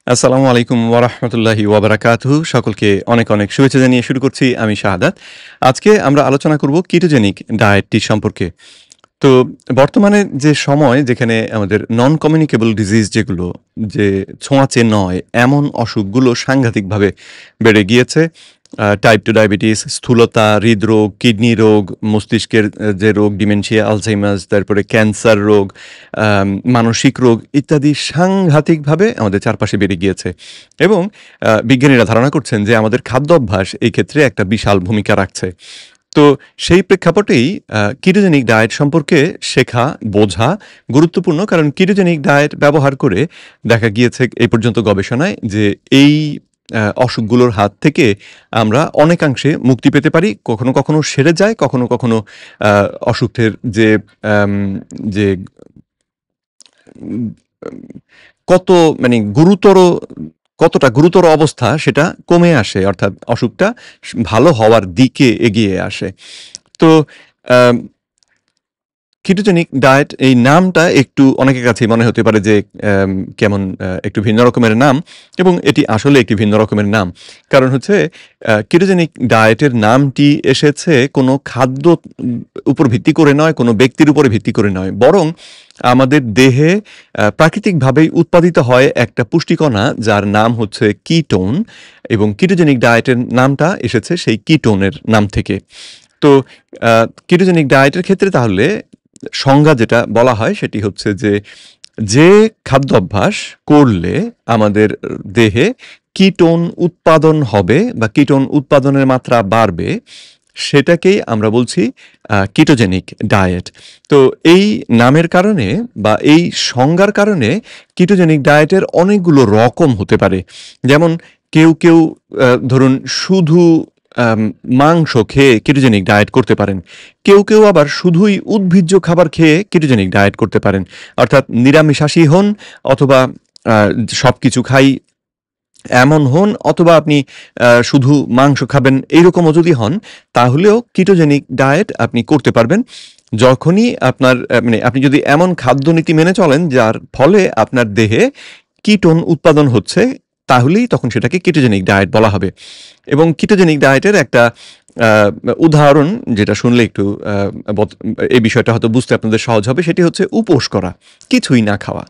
আসসালামু আলাইকুম ওয়া রাহমাতুল্লাহি ওয়া বারাকাতুহু। সকলকে অনেক, অনেক শুভেচ্ছা জানিয়ে শুরু করছি আমি শাহাদাত। আজকে আমরা আলোচনা করব কিটোজেনিক ডায়েটটি সম্পর্কে। তো বর্তমানে যে সময় যেখানে আমাদের নন কমিউনিকেবল ডিজিজ যেগুলো যে ছোঁয়াচে নয় এমন অসুখগুলো সাংঘাতিকভাবে বেড়ে গিয়েছে। টাইপ 2 ডায়াবেটিস, স্থূলতা, হৃদরোগ, কিডনি রোগ, মস্তিষ্কের যে রোগ ডিমেনশিয়া, আলঝাইমার্স, তারপরে ক্যান্সার রোগ, মানসিক রোগ ইত্যাদি সাংঘাতিকভাবে আমাদের চারপাশে বেড়ে গিয়েছে। এবং বিজ্ঞানীরা ধারণা করছেন যে আমাদের খাদ্য অভ্যাস এই ক্ষেত্রে একটা বিশাল ভূমিকা রাখছে। তো সেই প্রেক্ষাপটেই কিটোজেনিক ডায়েট সম্পর্কে শেখা, বোঝা গুরুত্বপূর্ণ। কারণ কিটোজেনিক ডায়েট ব্যবহার করে দেখা গিয়েছে এই পর্যন্ত গবেষণায় যে এই অসুখগুলোর হাত থেকে আমরা অনেকাংশে মুক্তি পেতে পারি। কখনো, কখনো সেরে যায়, কখনো, কখনো অসুখের আম যে উম কত মানে কতটা গুরুতর অবস্থা সেটা কমে আসে। অর্থাৎ অসুখটা ভালো হওয়ার দিকে এগিয়ে আসে। তো আম কিটোজেনিক ডায়েট এই নামটা একটু অনেকের কাছেই মনে হতে পারে যে কেমন একটু ভিন্ন রকমের নাম, এবং এটি আসলে একটি ভিন্ন রকমের নাম। কারণ হচ্ছে কিটোজেনিক ডায়েটের নামটি এসেছে কোনো খাদ্য উপর ভিত্তি করে নয়, কোনো ব্যক্তির উপরে ভিত্তি করে নয়। বরং আমাদের দেহে প্রাকৃতিকভাবেই উৎপাদিত হয় একটা পুষ্টিকণা যার নাম হচ্ছে কিটোন, এবং কিটোজেনিক ডায়েটের নামটা এসেছে সেই কিটোনের নাম থেকে। তো কিটোজেনিক ডায়েটের ক্ষেত্রে তাহলে সংজ্ঞা যেটা বলা হয় সেটি হচ্ছে যে খাদ্য অভ্যাস করলে আমাদের দেহে কিটোন উৎপাদন হবে বা কিটোন উৎপাদনের মাত্রা বাড়বে, সেটাকেই আমরা বলছি কিটোজেনিক ডায়েট। তো এই নামের কারণে বা এই সংজ্ঞার কারণে কিটোজেনিক ডায়েটের অনেকগুলো রকম হতে পারে। যেমন কেউ ধরুন শুধু আম মাংস খেয়ে কিটোজেনিক ডায়েট করতে পারেন। কেউ আবার শুধুই উদ্ভিজ্জ খাবার খেয়ে কিটোজেনিক ডায়েট করতে পারেন। অর্থাৎ নিরামিষাশী হন, অথবা আ সবকিছু খাই এমন হন, অথবা আপনি শুধু মাংস খাবেন এইরকমও যদি হন, তাহলেও কিটোজেনিক ডায়েট আপনি করতে পারবেন। যখনই আপনার মানে আপনি যদি এমন খাদ্যনীতি মেনে চলেন যার ফলে আপনার দেহে কিটোন উৎপাদন হচ্ছে, তাহলেই তখন সেটাকে কিটোজেনিক ডায়েট বলা হবে। এবং কিটোজেনিক ডায়েটের একটা আ উদাহরণ যেটা শুনলে একটু আ বত এই বিষয়টা হয়তো বুঝতে আপনাদের সহজ হবে, সেটি হচ্ছে উপোস করা। কিছুই না খাওয়া।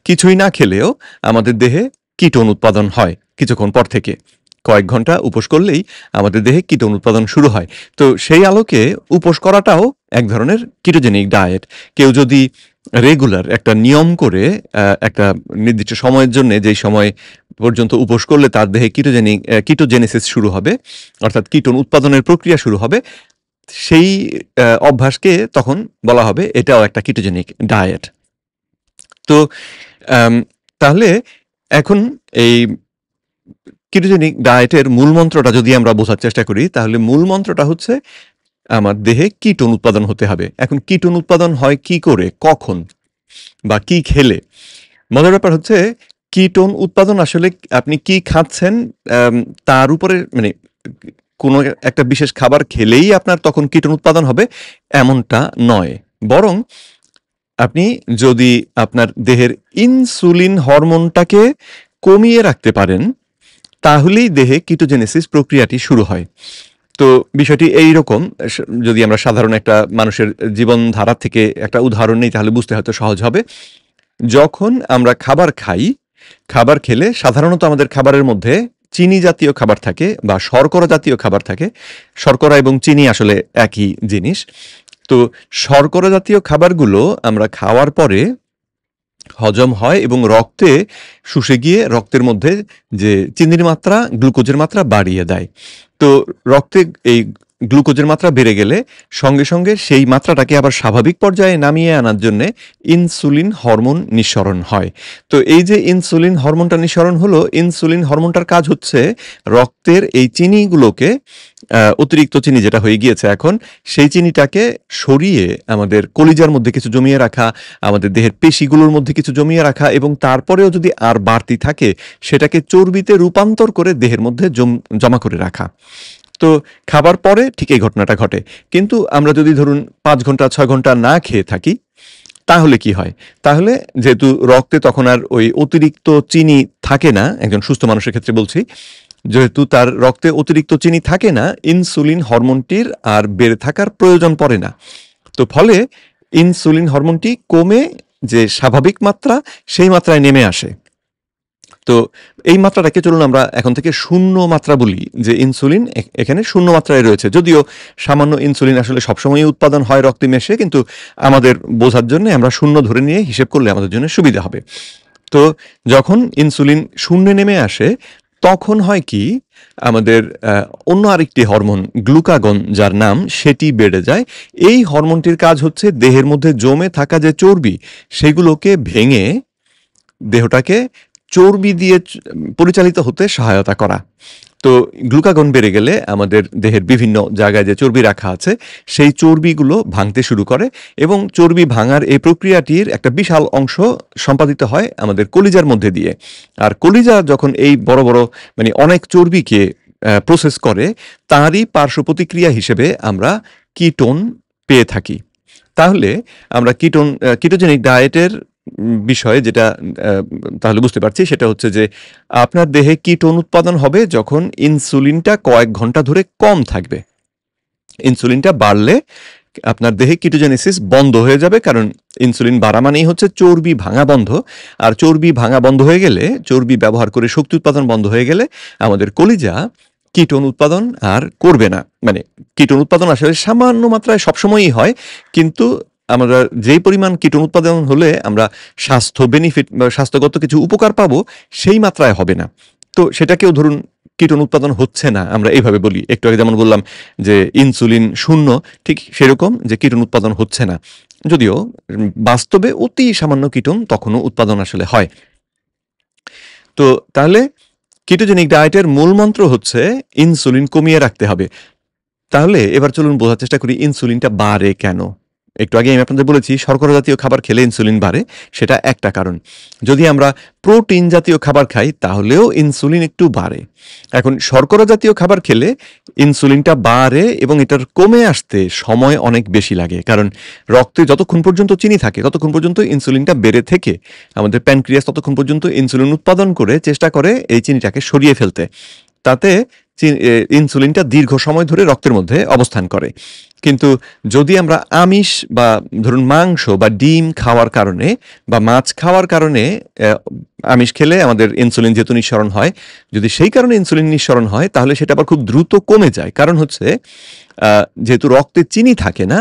কিছুই না খেলেও আমাদের দেহে কিটোন উৎপাদন হয় কিছুক্ষণ পর থেকে। কয়েক ঘন্টা উপোস করলেই আমাদের দেহে কিটোন উৎপাদন শুরু হয়। তো সেই আলোকে উপোস করাটাও এক ধরনের কিটোজেনিক ডায়েট। কেউ যদি রেগুলার একটা নিয়ম করে একটা নির্দিষ্ট সময়ের জন্যে, যেই সময় পর্যন্ত উপোস করলে তার দেহে কিটোজেনেসিস শুরু হবে, অর্থাৎ কিটোন উৎপাদনের প্রক্রিয়া শুরু হবে, সেই অভ্যাসকে তখন বলা হবে এটাও একটা কিটোজেনিক ডায়েট। তো আম তাহলে এখন এই কিটোজেনিক ডায়েটের মূল মন্ত্রটা যদি আমরা বোঝার চেষ্টা করি, তাহলে মূল মন্ত্রটা হচ্ছে আমার দেহে কিটোন উৎপাদন হতে হবে। এখন কিটোন উৎপাদন হয় কি করে, কখন বা কি খেলে? মজার ব্যাপার হচ্ছে কিটোন উৎপাদন আসলে আপনি কি খাচ্ছেন আম তার উপরে মানে কোনো একটা বিশেষ খাবার খেলেই আপনার তখন কিটোন উৎপাদন হবে এমনটা নয়। বরং আপনি যদি আপনার দেহের ইনসুলিন হরমোনটাকে কমিয়ে রাখতে পারেন, তাহলেই দেহে কিটোজেনেসিস প্রক্রিয়াটি শুরু হয়। তো বিষয়টি এইরকম, যদি আমরা সাধারণ একটা মানুষের জীবনধারা থেকে একটা উদাহরণ নেই তাহলে বুঝতে হয়তো সহজ হবে। যখন আমরা খাবার খাই, খাবার খেলে সাধারণত আমাদের খাবারের মধ্যে চিনি জাতীয় খাবার থাকে বা শর্করা জাতীয় খাবার থাকে। শর্করা এবং চিনি আসলে একই জিনিস। তো শর্করা জাতীয় খাবারগুলো আমরা খাওয়ার পরে হজম হয় এবং রক্তে শুষে গিয়ে রক্তের মধ্যে যে চিনির মাত্রা, গ্লুকোজের মাত্রা বাড়িয়ে দেয়। তো রক্তে এই গ্লুকোজের মাত্রা বেড়ে গেলে সঙ্গে সেই মাত্রাটাকে আবার স্বাভাবিক পর্যায়ে নামিয়ে আনার জন্যে ইনসুলিন হরমোন নিঃসরণ হয়। তো এই যে ইনসুলিন হরমোনটা নিঃসরণ হলো, ইনসুলিন হরমোনটার কাজ হচ্ছে রক্তের এই চিনিগুলোকে, অতিরিক্ত চিনি যেটা হয়ে গিয়েছে এখন, সেই চিনিটাকে সরিয়ে আমাদের কলিজার মধ্যে কিছু জমিয়ে রাখা, আমাদের দেহের পেশিগুলোর মধ্যে কিছু জমিয়ে রাখা, এবং তারপরেও যদি আর বাড়তি থাকে সেটাকে চর্বিতে রূপান্তর করে দেহের মধ্যে জমা করে রাখা। তো খাবার পরে ঠিক এই ঘটনাটা ঘটে। কিন্তু আমরা যদি ধরুন ৫ ঘন্টা ৬ ঘন্টা না খেয়ে থাকি, তাহলে কি হয়? তাহলে যেহেতু রক্তে তখন আর ওই অতিরিক্ত চিনি থাকে না, একজন সুস্থ মানুষের ক্ষেত্রে বলছি, যেহেতু তার রক্তে অতিরিক্ত চিনি থাকে না, ইনসুলিন হরমোনটির আর বেড়ে থাকার প্রয়োজন পড়ে না। তো ফলে ইনসুলিন হরমোনটি কমে যে স্বাভাবিক মাত্রা, সেই মাত্রায় নেমে আসে। তো এই মাত্রাটাকে চলুন আমরা এখন থেকে শূন্য মাত্রা বলি, যে ইনসুলিন এখানে শূন্য মাত্রায় রয়েছে। যদিও সামান্য ইনসুলিন আসলে সবসময়ই উৎপাদন হয় রক্তে মেশে, কিন্তু আমাদের বোঝার জন্য আমরা শূন্য ধরে নিয়ে হিসেব করলে আমাদের জন্য সুবিধা হবে। তো যখন ইনসুলিন শূন্যে নেমে আসে, তখন হয় কি, আমাদের অন্য আরেকটি হরমোন গ্লুকাগন যার নাম, সেটি বেড়ে যায়। এই হরমোনটির কাজ হচ্ছে দেহের মধ্যে জমে থাকা যে চর্বি, সেগুলোকে ভেঙে দেহটাকে চর্বি দিয়ে পরিচালিত হতে সহায়তা করা। তো গ্লুকাগন বেড়ে গেলে আমাদের দেহের বিভিন্ন জায়গায় যে চর্বি রাখা আছে, সেই চর্বিগুলো ভাঙতে শুরু করে, এবং চর্বি ভাঙার এই প্রক্রিয়াটির একটা বিশাল অংশ সম্পাদিত হয় আমাদের কলিজার মধ্যে দিয়ে। আর কলিজা যখন এই বড় বড় মানে অনেক চর্বিকে প্রসেস করে, তারই পার্শ্ব প্রতিক্রিয়া হিসেবে আমরা কিটোন পেয়ে থাকি। তাহলে আমরা কিটোজেনিক ডায়েটের বিষয়ে যেটা তাহলে বুঝতে পারছি, সেটা হচ্ছে যে আপনার দেহে কিটোন উৎপাদন হবে যখন ইনসুলিনটা কয়েক ঘন্টা ধরে কম থাকবে। ইনসুলিনটা বাড়লে আপনার দেহে কিটোজেনেসিস বন্ধ হয়ে যাবে, কারণ ইনসুলিন বাড়া মানেই হচ্ছে চর্বি ভাঙা বন্ধ। আর চর্বি ভাঙা বন্ধ হয়ে গেলে, চর্বি ব্যবহার করে শক্তি উৎপাদন বন্ধ হয়ে গেলে, আমাদের কলিজা কিটোন উৎপাদন আর করবে না। মানে কিটোন উৎপাদন আসলে সামান্য মাত্রায় সবসময়ই হয়, কিন্তু আমরা যেই পরিমাণ কিটোন উৎপাদন হলে আমরা স্বাস্থ্য বেনিফিট বা স্বাস্থ্যগত কিছু উপকার পাবো, সেই মাত্রায় হবে না। তো সেটাকেও ধরুন কিটোন উৎপাদন হচ্ছে না, আমরা এইভাবে বলি। একটু আগে যেমন বললাম যে ইনসুলিন শূন্য, ঠিক সেরকম যে কিটোন উৎপাদন হচ্ছে না, যদিও বাস্তবে অতি সামান্য কিটোন তখনও উৎপাদন আসলে হয়। তো তাহলে কিটোজেনিক ডায়েটের মূল মন্ত্র হচ্ছে ইনসুলিন কমিয়ে রাখতে হবে। তাহলে এবার চলুন বোঝার চেষ্টা করি ইনসুলিনটা বাড়ে কেন। একটু আগে আমি আপনাদের বলেছি শর্করা জাতীয় খাবার খেলে ইনসুলিন বাড়ে, সেটা একটা কারণ। যদি আমরা প্রোটিন জাতীয় খাবার খাই, তাহলেও ইনসুলিন একটু বাড়ে। এখন শর্করা জাতীয় খাবার খেলে ইনসুলিনটা বাড়ে, এবং এটার কমে আসতে সময় অনেক বেশি লাগে, কারণ রক্তে যতক্ষণ পর্যন্ত চিনি থাকে ততক্ষণ পর্যন্ত ইনসুলিনটা বেড়ে থেকে আমাদের প্যানক্রিয়াস ততক্ষণ পর্যন্ত ইনসুলিন উৎপাদন করে চেষ্টা করে এই চিনিটাকে সরিয়ে ফেলতে। তাতে ইনসুলিনটা দীর্ঘ সময় ধরে রক্তের মধ্যে অবস্থান করে। কিন্তু যদি আমরা আমিষ বা ধরুন মাংস বা ডিম খাওয়ার কারণে বা মাছ খাওয়ার কারণে, আমিষ খেলে আমাদের ইনসুলিন যেহেতু নিঃসরণ হয়, যদি সেই কারণে ইনসুলিন নিঃসরণ হয়, তাহলে সেটা আবার খুব দ্রুত কমে যায়। কারণ হচ্ছে যেহেতু রক্তে চিনি থাকে না,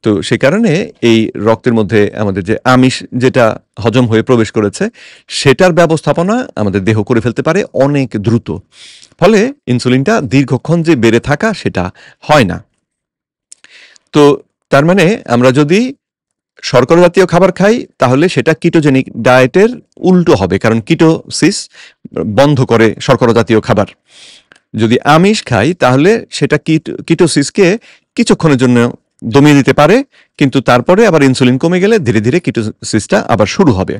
তো সে কারণে এই রক্তের মধ্যে আমাদের যে আমিষ যেটা হজম হয়ে প্রবেশ করেছে, সেটার ব্যবস্থাপনা আমাদের দেহ করে ফেলতে পারে অনেক দ্রুত। ফলে ইনসুলিনটা দীর্ঘক্ষণ যে বেড়ে থাকা, সেটা হয় না। তো তার মানে আমরা যদি শর্করা জাতীয় খাবার খাই, তাহলে সেটা কিটোজেনিক ডায়েটের উল্টো হবে, কারণ কিটোসিস বন্ধ করে শর্করা জাতীয় খাবার। যদি আমিষ খাই, তাহলে সেটা কিটোসিসকে কিছুক্ষণের জন্য দমিয়ে দিতে পারে, কিন্তু তারপরে আবার ইনসুলিন কমে গেলে ধীরে ধীরে কিটোসিসটা আবার শুরু হবে।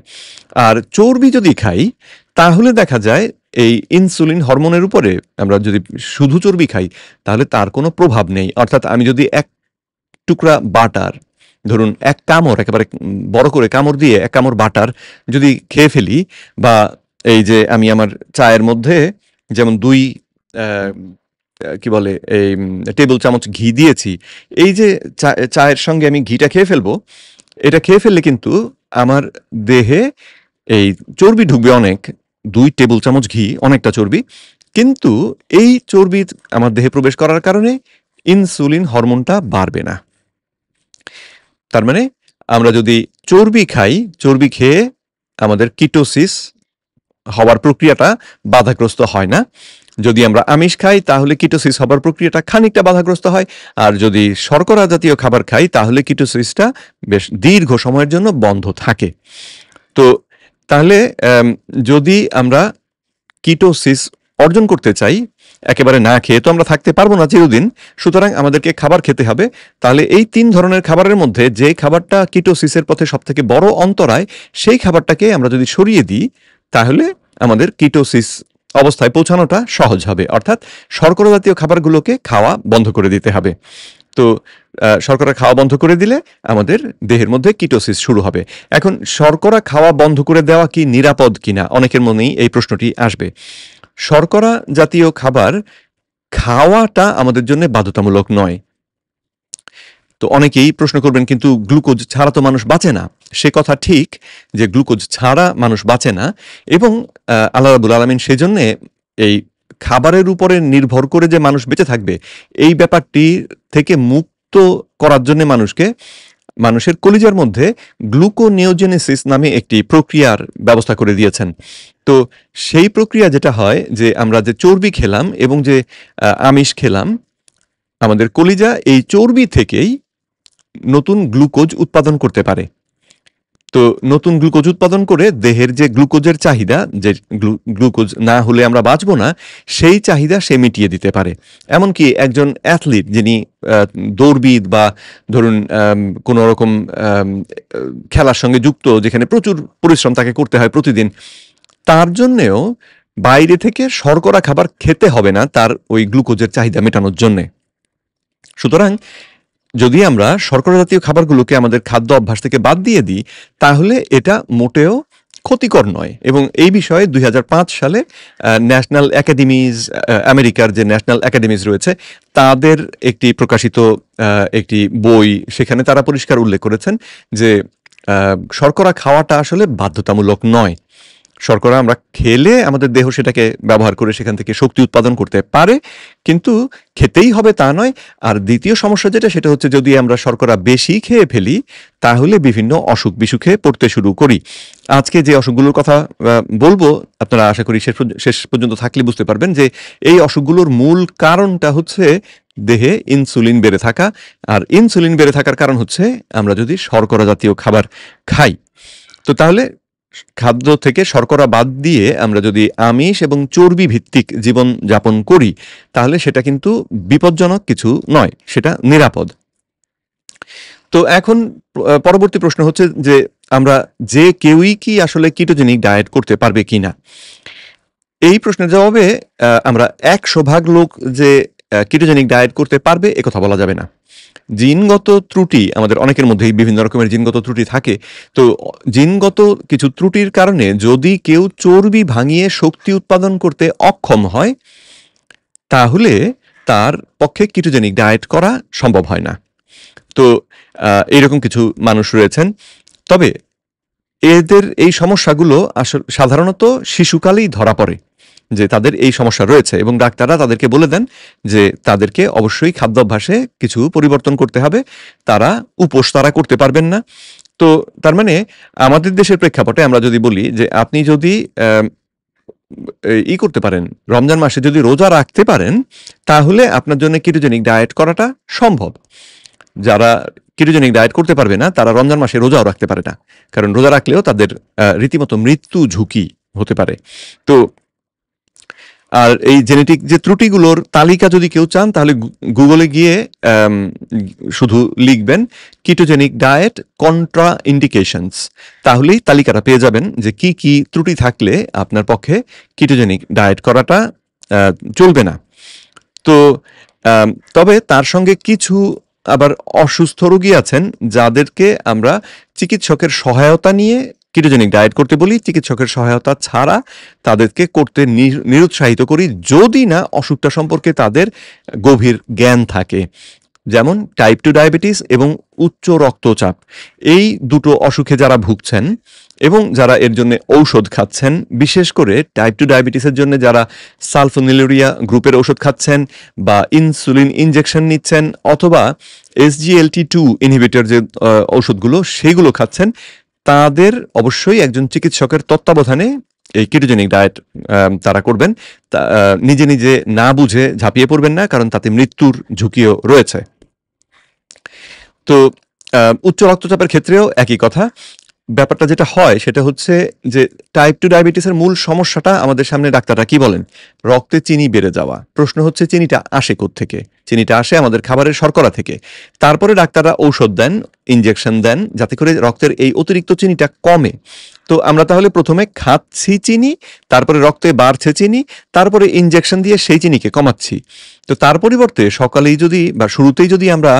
আর চর্বি যদি খাই, তাহলে দেখা যায় এই ইনসুলিন হরমোনের উপরে আমরা যদি শুধু চর্বি খাই, তাহলে তার কোনো প্রভাব নেই। অর্থাৎ আমি যদি এক টুকরা বাটার, ধরুন এক কামড়, একেবারে বড় করে কামড় দিয়ে এক কামড় বাটার যদি খেয়ে ফেলি, বা এই যে আমি আমার চায়ের মধ্যে যেমন কি বলে এই টেবিল চামচ ঘি দিয়েছি, এই যে চায়ের সঙ্গে আমি ঘিটা খেয়ে ফেলবো, এটা খেয়ে ফেললে কিন্তু আমার দেহে এই চর্বি ঢুকবে অনেক। 2 টেবিল চামচ ঘি অনেকটা চর্বি, কিন্তু এই চর্বি আমার দেহে প্রবেশ করার কারণে ইনসুলিন হরমোনটা বাড়বে না। তার মানে আমরা যদি চর্বি খাই, চর্বি খেয়ে আমাদের কিটোসিস হওয়ার প্রক্রিয়াটা বাধাগ্রস্ত হয় না। যদি আমরা আমিষ খাই, তাহলে কিটোসিস হবার প্রক্রিয়াটা খানিকটা বাধাগ্রস্ত হয়। আর যদি শর্করা জাতীয় খাবার খাই, তাহলে কিটোসিসটা বেশ দীর্ঘ সময়ের জন্য বন্ধ থাকে। তো তাহলে যদি আমরা কিটোসিস অর্জন করতে চাই, একেবারে না খেয়ে তো আমরা থাকতে পারবো না চিরদিন, সুতরাং আমাদেরকে খাবার খেতে হবে। তাহলে এই 3 ধরনের খাবারের মধ্যে যে খাবারটা কিটোসিসের পথে সবথেকে বড় অন্তরায়, সেই খাবারটাকে আমরা যদি সরিয়ে দিই, তাহলে আমাদের কিটোসিস অবস্থায় পৌঁছানোটা সহজ হবে। অর্থাৎ শর্করা জাতীয় খাবারগুলোকে খাওয়া বন্ধ করে দিতে হবে। তো শর্করা খাওয়া বন্ধ করে দিলে আমাদের দেহের মধ্যে কিটোসিস শুরু হবে। এখন শর্করা খাওয়া বন্ধ করে দেওয়া কি নিরাপদ কিনা, অনেকের মনেই এই প্রশ্নটি আসবে। শর্করা জাতীয় খাবার খাওয়াটা আমাদের জন্য বাধ্যতামূলক নয়। তো অনেকেই প্রশ্ন করবেন, কিন্তু গ্লুকোজ ছাড়া তো মানুষ বাঁচে না। সে কথা ঠিক যে গ্লুকোজ ছাড়া মানুষ বাঁচে না, এবং আল্লাহ রাব্বুল আলামিন সেজন্যে এই খাবারের উপরে নির্ভর করে যে মানুষ বেঁচে থাকবে এই ব্যাপারটি থেকে মুক্ত করার জন্য মানুষের কলিজার মধ্যে গ্লুকোনিওজেনেসিস নামে একটি প্রক্রিয়ার ব্যবস্থা করে দিয়েছেন। তো সেই প্রক্রিয়া যেটা হয় যে আমরা যে চর্বি খেলাম এবং যে আমিষ খেলাম, আমাদের কলিজা এই চর্বি থেকেই নতুন গ্লুকোজ উৎপাদন করতে পারে। তো নতুন গ্লুকোজ উৎপাদন করে দেহের যে গ্লুকোজের চাহিদা, যে গ্লুকোজ না হলে আমরা বাঁচবো না, সেই চাহিদা সে মিটিয়ে দিতে পারে। এমনকি একজন অ্যাথলিট যিনি দৌড়বিদ বা ধরুন কোনো রকম খেলার সঙ্গে যুক্ত, যেখানে প্রচুর পরিশ্রম তাকে করতে হয় প্রতিদিন, তার জন্যেও বাইরে থেকে শর্করা খাবার খেতে হবে না তার ওই গ্লুকোজের চাহিদা মেটানোর জন্যে। সুতরাং যদি আমরা শর্করা জাতীয় খাবারগুলোকে আমাদের খাদ্য অভ্যাস থেকে বাদ দিয়ে দিই, তাহলে এটা মোটেও ক্ষতিকর নয়। এবং এই বিষয়ে 2005 সালে ন্যাশনাল একাডেমিজ, আমেরিকার যে ন্যাশনাল একাডেমিজ রয়েছে, তাদের একটি প্রকাশিত একটি বই, সেখানে তারা পরিষ্কার উল্লেখ করেছেন যে শর্করা খাওয়াটা আসলে বাধ্যতামূলক নয়। শর্করা আমরা খেলে আমাদের দেহ সেটাকে ব্যবহার করে সেখান থেকে শক্তি উৎপাদন করতে পারে, কিন্তু খেতেই হবে তা নয়। আর দ্বিতীয় সমস্যা যেটা, সেটা হচ্ছে যদি আমরা শর্করা বেশি খেয়ে ফেলি তাহলে বিভিন্ন অসুখ বিসুখে পড়তে শুরু করি। আজকে যে অসুখগুলোর কথা বলবো, আপনারা আশা করি শেষ পর্যন্ত থাকলে বুঝতে পারবেন যে এই অসুখগুলোর মূল কারণটা হচ্ছে দেহে ইনসুলিন বেড়ে থাকা। আর ইনসুলিন বেড়ে থাকার কারণ হচ্ছে আমরা যদি শর্করা জাতীয় খাবার খাই। তো তাহলে খাদ্য থেকে শর্করা বাদ দিয়ে আমরা যদি আমিষ এবং চর্বি ভিত্তিক জীবন যাপন করি, তাহলে সেটা কিন্তু বিপজ্জনক কিছু নয়, সেটা নিরাপদ। তো এখন পরবর্তী প্রশ্ন হচ্ছে যে আমরা যে কেউই কি আসলে কিটোজেনিক ডায়েট করতে পারবে কিনা। এই প্রশ্নের জবাবে আমরা 100% লোক যে কিটোজেনিক ডায়েট করতে পারবে এ কথা বলা যাবে না। জিনগত ত্রুটি আমাদের অনেকের মধ্যেই বিভিন্ন রকমের জিনগত ত্রুটি থাকে। তো জিনগত কিছু ত্রুটির কারণে যদি কেউ চর্বি ভাঙিয়ে শক্তি উৎপাদন করতে অক্ষম হয়, তাহলে তার পক্ষে কিটোজেনিক ডায়েট করা সম্ভব হয় না। তো এইরকম কিছু মানুষ রয়েছেন। তবে এদের এই সমস্যাগুলো আসলে সাধারণত শিশুকালেই ধরা পড়ে যে তাদের এই সমস্যা রয়েছে, এবং ডাক্তাররা তাদেরকে বলে দেন যে তাদেরকে অবশ্যই খাদ্যাভ্যাসে কিছু পরিবর্তন করতে হবে, তারা উপোস তারা করতে পারবেন না। তো তার মানে আমাদের দেশের প্রেক্ষাপটে আমরা যদি বলি যে আপনি যদি করতে পারেন, রমজান মাসে যদি রোজা রাখতে পারেন, তাহলে আপনার জন্য কিটোজেনিক ডায়েট করাটা সম্ভব। যারা কিটোজেনিক ডায়েট করতে পারবে না, তারা রমজান মাসে রোজাও রাখতে পারে না, কারণ রোজা রাখলেও তাদের রীতিমতো মৃত্যু ঝুঁকি হতে পারে। তো আর এই জেনেটিক যে ত্রুটিগুলোর তালিকা যদি কেউ চান, তাহলে গুগলে গিয়ে শুধু লিখবেন কিটোজেনিক ডায়েট কন্ট্রা ইন্ডিকেশনস, তাহলেই তালিকাটা পেয়ে যাবেন যে কি কি ত্রুটি থাকলে আপনার পক্ষে কিটোজেনিক ডায়েট করাটা চলবে না। তো তবে তার সঙ্গে কিছু আবার অসুস্থ রোগী আছেন যাদেরকে আমরা চিকিৎসকের সহায়তা নিয়ে কিটোজেনিক ডায়েট করতে বলি। চিকিৎসকের সহায়তা ছাড়া তাদেরকে করতে নিরুৎসাহিত করি, যদি না অসুখটা সম্পর্কে তাদের গভীর জ্ঞান থাকে। যেমন টাইপ 2 ডায়াবেটিস এবং উচ্চ রক্তচাপ, এই দুটো অসুখে যারা ভুগছেন এবং যারা এর জন্য ঔষধ খাচ্ছেন, বিশেষ করে টাইপ 2 ডায়াবেটিসের জন্য যারা সালফোনিলুরিয়া গ্রুপের ওষুধ খাচ্ছেন বা ইনসুলিন ইনজেকশন নিচ্ছেন, অথবা SGLT2 ইনহিবিটর যে ঔষধগুলো সেগুলো খাচ্ছেন, তাদের অবশ্যই একজন চিকিৎসকের তত্ত্বাবধানে এই কিটোজেনিক ডায়েট তারা করবেন। নিজে নিজে না বুঝে ঝাঁপিয়ে পড়বেন না, কারণ তাতে মৃত্যুর ঝুঁকিও রয়েছে। তো উচ্চ রক্তচাপের ক্ষেত্রেও একই কথা। ব্যাপারটা যেটা হয় সেটা হচ্ছে যে টাইপ 2 ডায়াবেটিসের মূল সমস্যাটা আমাদের সামনে ডাক্তাররা কি বলেন? রক্তে চিনি বেড়ে যাওয়া। প্রশ্ন হচ্ছে চিনিটা আসে কোত্থেকে? চিনিটা আসে আমাদের খাবারের শর্করা থেকে। তারপরে ডাক্তাররা ঔষধ দেন, ইনজেকশন দেন যাতে করে রক্তের এই অতিরিক্ত চিনিটা কমে। তো আমরা তাহলে ১ম এ খাচ্ছি চিনি, তারপরে রক্তে বাড়ছে চিনি, তারপরে ইনজেকশন দিয়ে সেই চিনিকে কমাচ্ছি। তো তার পরিবর্তে সকালেই যদি বা শুরুতেই যদি আমরা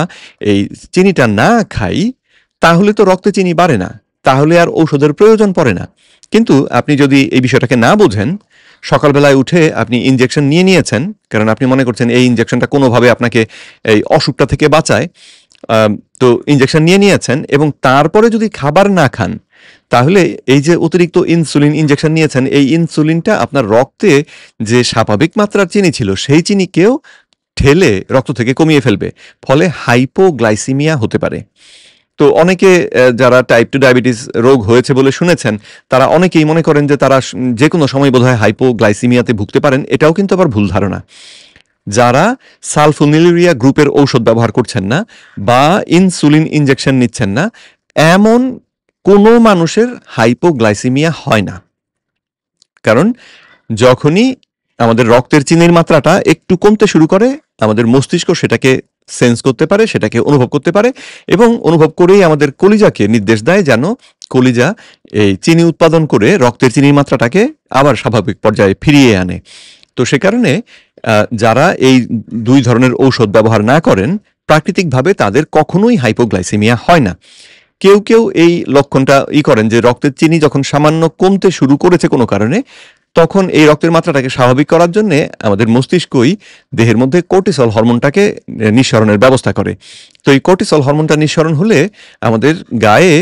এই চিনিটা না খাই, তাহলে তো রক্তে চিনি বাড়ে না। তাহলে আর ঔষধের প্রয়োজন পড়ে না। কিন্তু আপনি যদি এই বিষয়টাকে না বোঝেন, সকালবেলায় উঠে আপনি ইনজেকশন নিয়ে নিয়েছেন, কারণ আপনি মনে করছেন এই ইনজেকশনটা কোনোভাবে আপনাকে এই অসুখটা থেকে বাঁচায়। আম তো ইনজেকশন নিয়ে নিয়েছেন এবং তারপরে যদি খাবার না খান, তাহলে এই যে অতিরিক্ত ইনসুলিন ইনজেকশন নিয়েছেন, এই ইনসুলিনটা আপনার রক্তে যে স্বাভাবিক মাত্রার চিনি ছিল, সেই চিনিকেও ঠেলে রক্ত থেকে কমিয়ে ফেলবে। ফলে হাইপোগ্লাইসিমিয়া হতে পারে। তো অনেকে যারা টাইপ 2 ডায়াবেটিস রোগ হয়েছে বলে শুনেছেন, তারা অনেকেই মনে করেন যে তারা যেকোনো সময় বোধহয় হাইপোগ্লাইসিমিয়াতে ভুগতে পারেন। এটাও কিন্তু আবার ভুল ধারণা। যারা সালফোনিলুরিয়া গ্রুপের ঔষধ ব্যবহার করছেন না বা ইনসুলিন ইনজেকশন নিচ্ছেন না, এমন কোনো মানুষের হাইপোগ্লাইসিমিয়া হয় না। কারণ যখনই আমাদের রক্তের চিনির মাত্রাটা একটু কমতে শুরু করে, আমাদের মস্তিষ্ক সেটাকে সেন্স করতে পারে, সেটাকে অনুভব করতে পারে এবং অনুভব করেই আমাদের কলিজাকে নির্দেশ দেয় যেন কলিজা এই চিনি উৎপাদন করে রক্তের চিনির মাত্রাটাকে আবার স্বাভাবিক পর্যায়ে ফিরিয়ে আনে। তো সে কারণে যারা এই ২ ধরনের ঔষধ ব্যবহার না করেন, প্রাকৃতিকভাবে তাদের কখনোই হাইপোগ্লাইসেমিয়া হয় না। কেউ এই লক্ষণটা করেন যে রক্তের চিনি যখন সামান্য কমতে শুরু করেছে কোনো কারণে, তখন এই রক্তের মাত্রাটাকে স্বাভাবিক করার জন্যে আমাদের মস্তিষ্কই দেহের মধ্যে কর্টিসল হরমোনটাকে নিঃসরণের ব্যবস্থা করে। তো এই কর্টিসল হরমোনটা নিঃসরণ হলে আমাদের গায়ে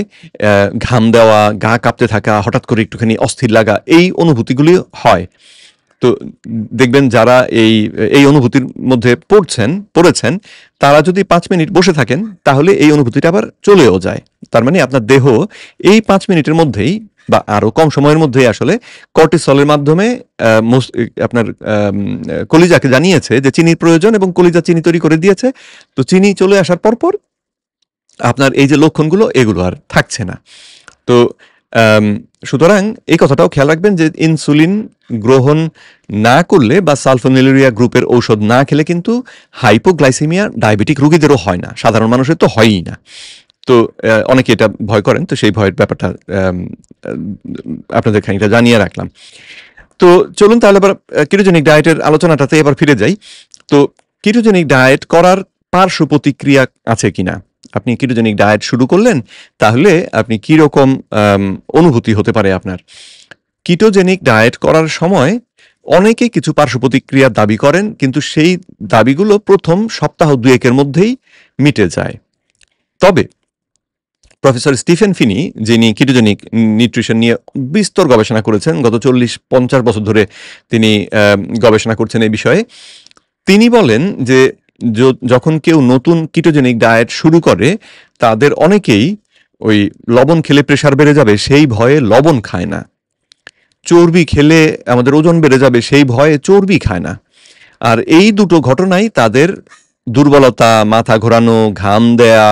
ঘাম দেওয়া, গা কাঁপতে থাকা, হঠাৎ করে একটুখানি অস্থির লাগা এই অনুভূতিগুলি হয়। তো দেখবেন যারা এই অনুভূতির মধ্যে পড়েছেন, তারা যদি ৫ মিনিট বসে থাকেন, তাহলে এই অনুভূতিটা আবার চলেও যায়। তার মানে আপনার দেহ এই ৫ মিনিটের মধ্যেই বা আরো কম সময়ের মধ্যেই আসলে কর্টিসলের মাধ্যমে আপনার কলিজাকে জানিয়েছে যে চিনির প্রয়োজন এবং কলিজা চিনি তৈরি করে দিয়েছে। তো চিনি চলে আসার পরপর আপনার এই যে লক্ষণগুলো এগুলো আর থাকছে না। তো আম সুতরাং এই কথাটাও খেয়াল রাখবেন যে ইনসুলিন গ্রহণ না করলে বা সালফোনিলুরিয়া গ্রুপের ঔষধ না খেলে কিন্তু হাইপোগ্লাইসেমিয়া ডায়াবেটিক রোগীদেরও হয় না। সাধারণ মানুষের তো হয়ই না। তো অনেকে এটা ভয় করেন। তো সেই ভয়ের ব্যাপারটা আম আ আপনাদের খানিকটা জানিয়ে রাখলাম। তো চলুন তাহলে এবার কিটোজেনিক ডায়েটের আলোচনাটাতে এবার ফিরে যাই। তো কিটোজেনিক ডায়েট করার পার্শ্ব প্রতিক্রিয়া আছে কিনা? আপনি কিটোজেনিক ডায়েট শুরু করলেন, তাহলে আপনি কিরকম অনুভূতি হতে পারে আপনার? কিটোজেনিক ডায়েট করার সময় অনেকেই কিছু পার্শ্ব প্রতিক্রিয়ার দাবি করেন, কিন্তু সেই দাবিগুলো ১ম সপ্তাহ ২ একের মধ্যেই মিটে যায়। তবে প্রফেসর স্টিফেন ফিনি, যিনি কিটোজেনিক নিউট্রিশন নিয়ে বিস্তর গবেষণা করেছেন, গত ৪০-৫০ বছর ধরে তিনি গবেষণা করছেন এই বিষয়ে। তিনি বলেন যে যখন কেউ নতুন কিটোজেনিক ডায়েট শুরু করে, তাদের অনেকেই ওই লবণ খেলে প্রেশার বেড়ে যাবে সেই ভয়ে লবণ খায় না। চর্বি খেলে আমাদের ওজন বেড়ে যাবে সেই ভয়ে চর্বি খায় না। আর এই দুটো ঘটনাই তাদের দুর্বলতা, মাথা ঘোরানো, ঘাম দেয়া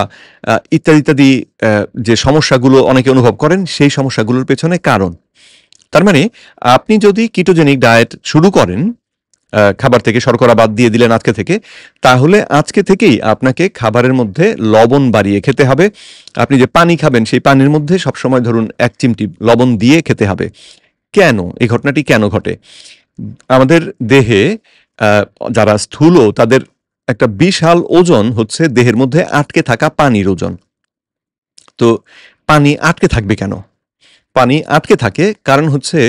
ইত্যাদি, ইত্যাদি যে সমস্যাগুলো অনেকে অনুভব করেন, সেই সমস্যাগুলোর পেছনে কারণ। তার মানে আপনি যদি কিটোজেনিক ডায়েট শুরু করেন, খাবার থেকে শর্করা বাদ দিয়ে দিলেন আজকে থেকে, তাহলে আজকে থেকেই আপনাকে খাবারের মধ্যে লবণ বাড়িয়ে খেতে হবে। আপনি যে পানি খাবেন, সেই পানির মধ্যে সবসময় ধরুন ১ চিমটি লবণ দিয়ে খেতে হবে। কেন? এই ঘটনাটি কেন ঘটে? আমাদের দেহে যারা স্থূল তাদের একটা বিশাল ওজন হচ্ছে দেহের মধ্যে আটকে থাকা পানির ওজন। তো পানি আটকে থাকবে কেন? পানি আটকে থাকে কারণ হচ্ছে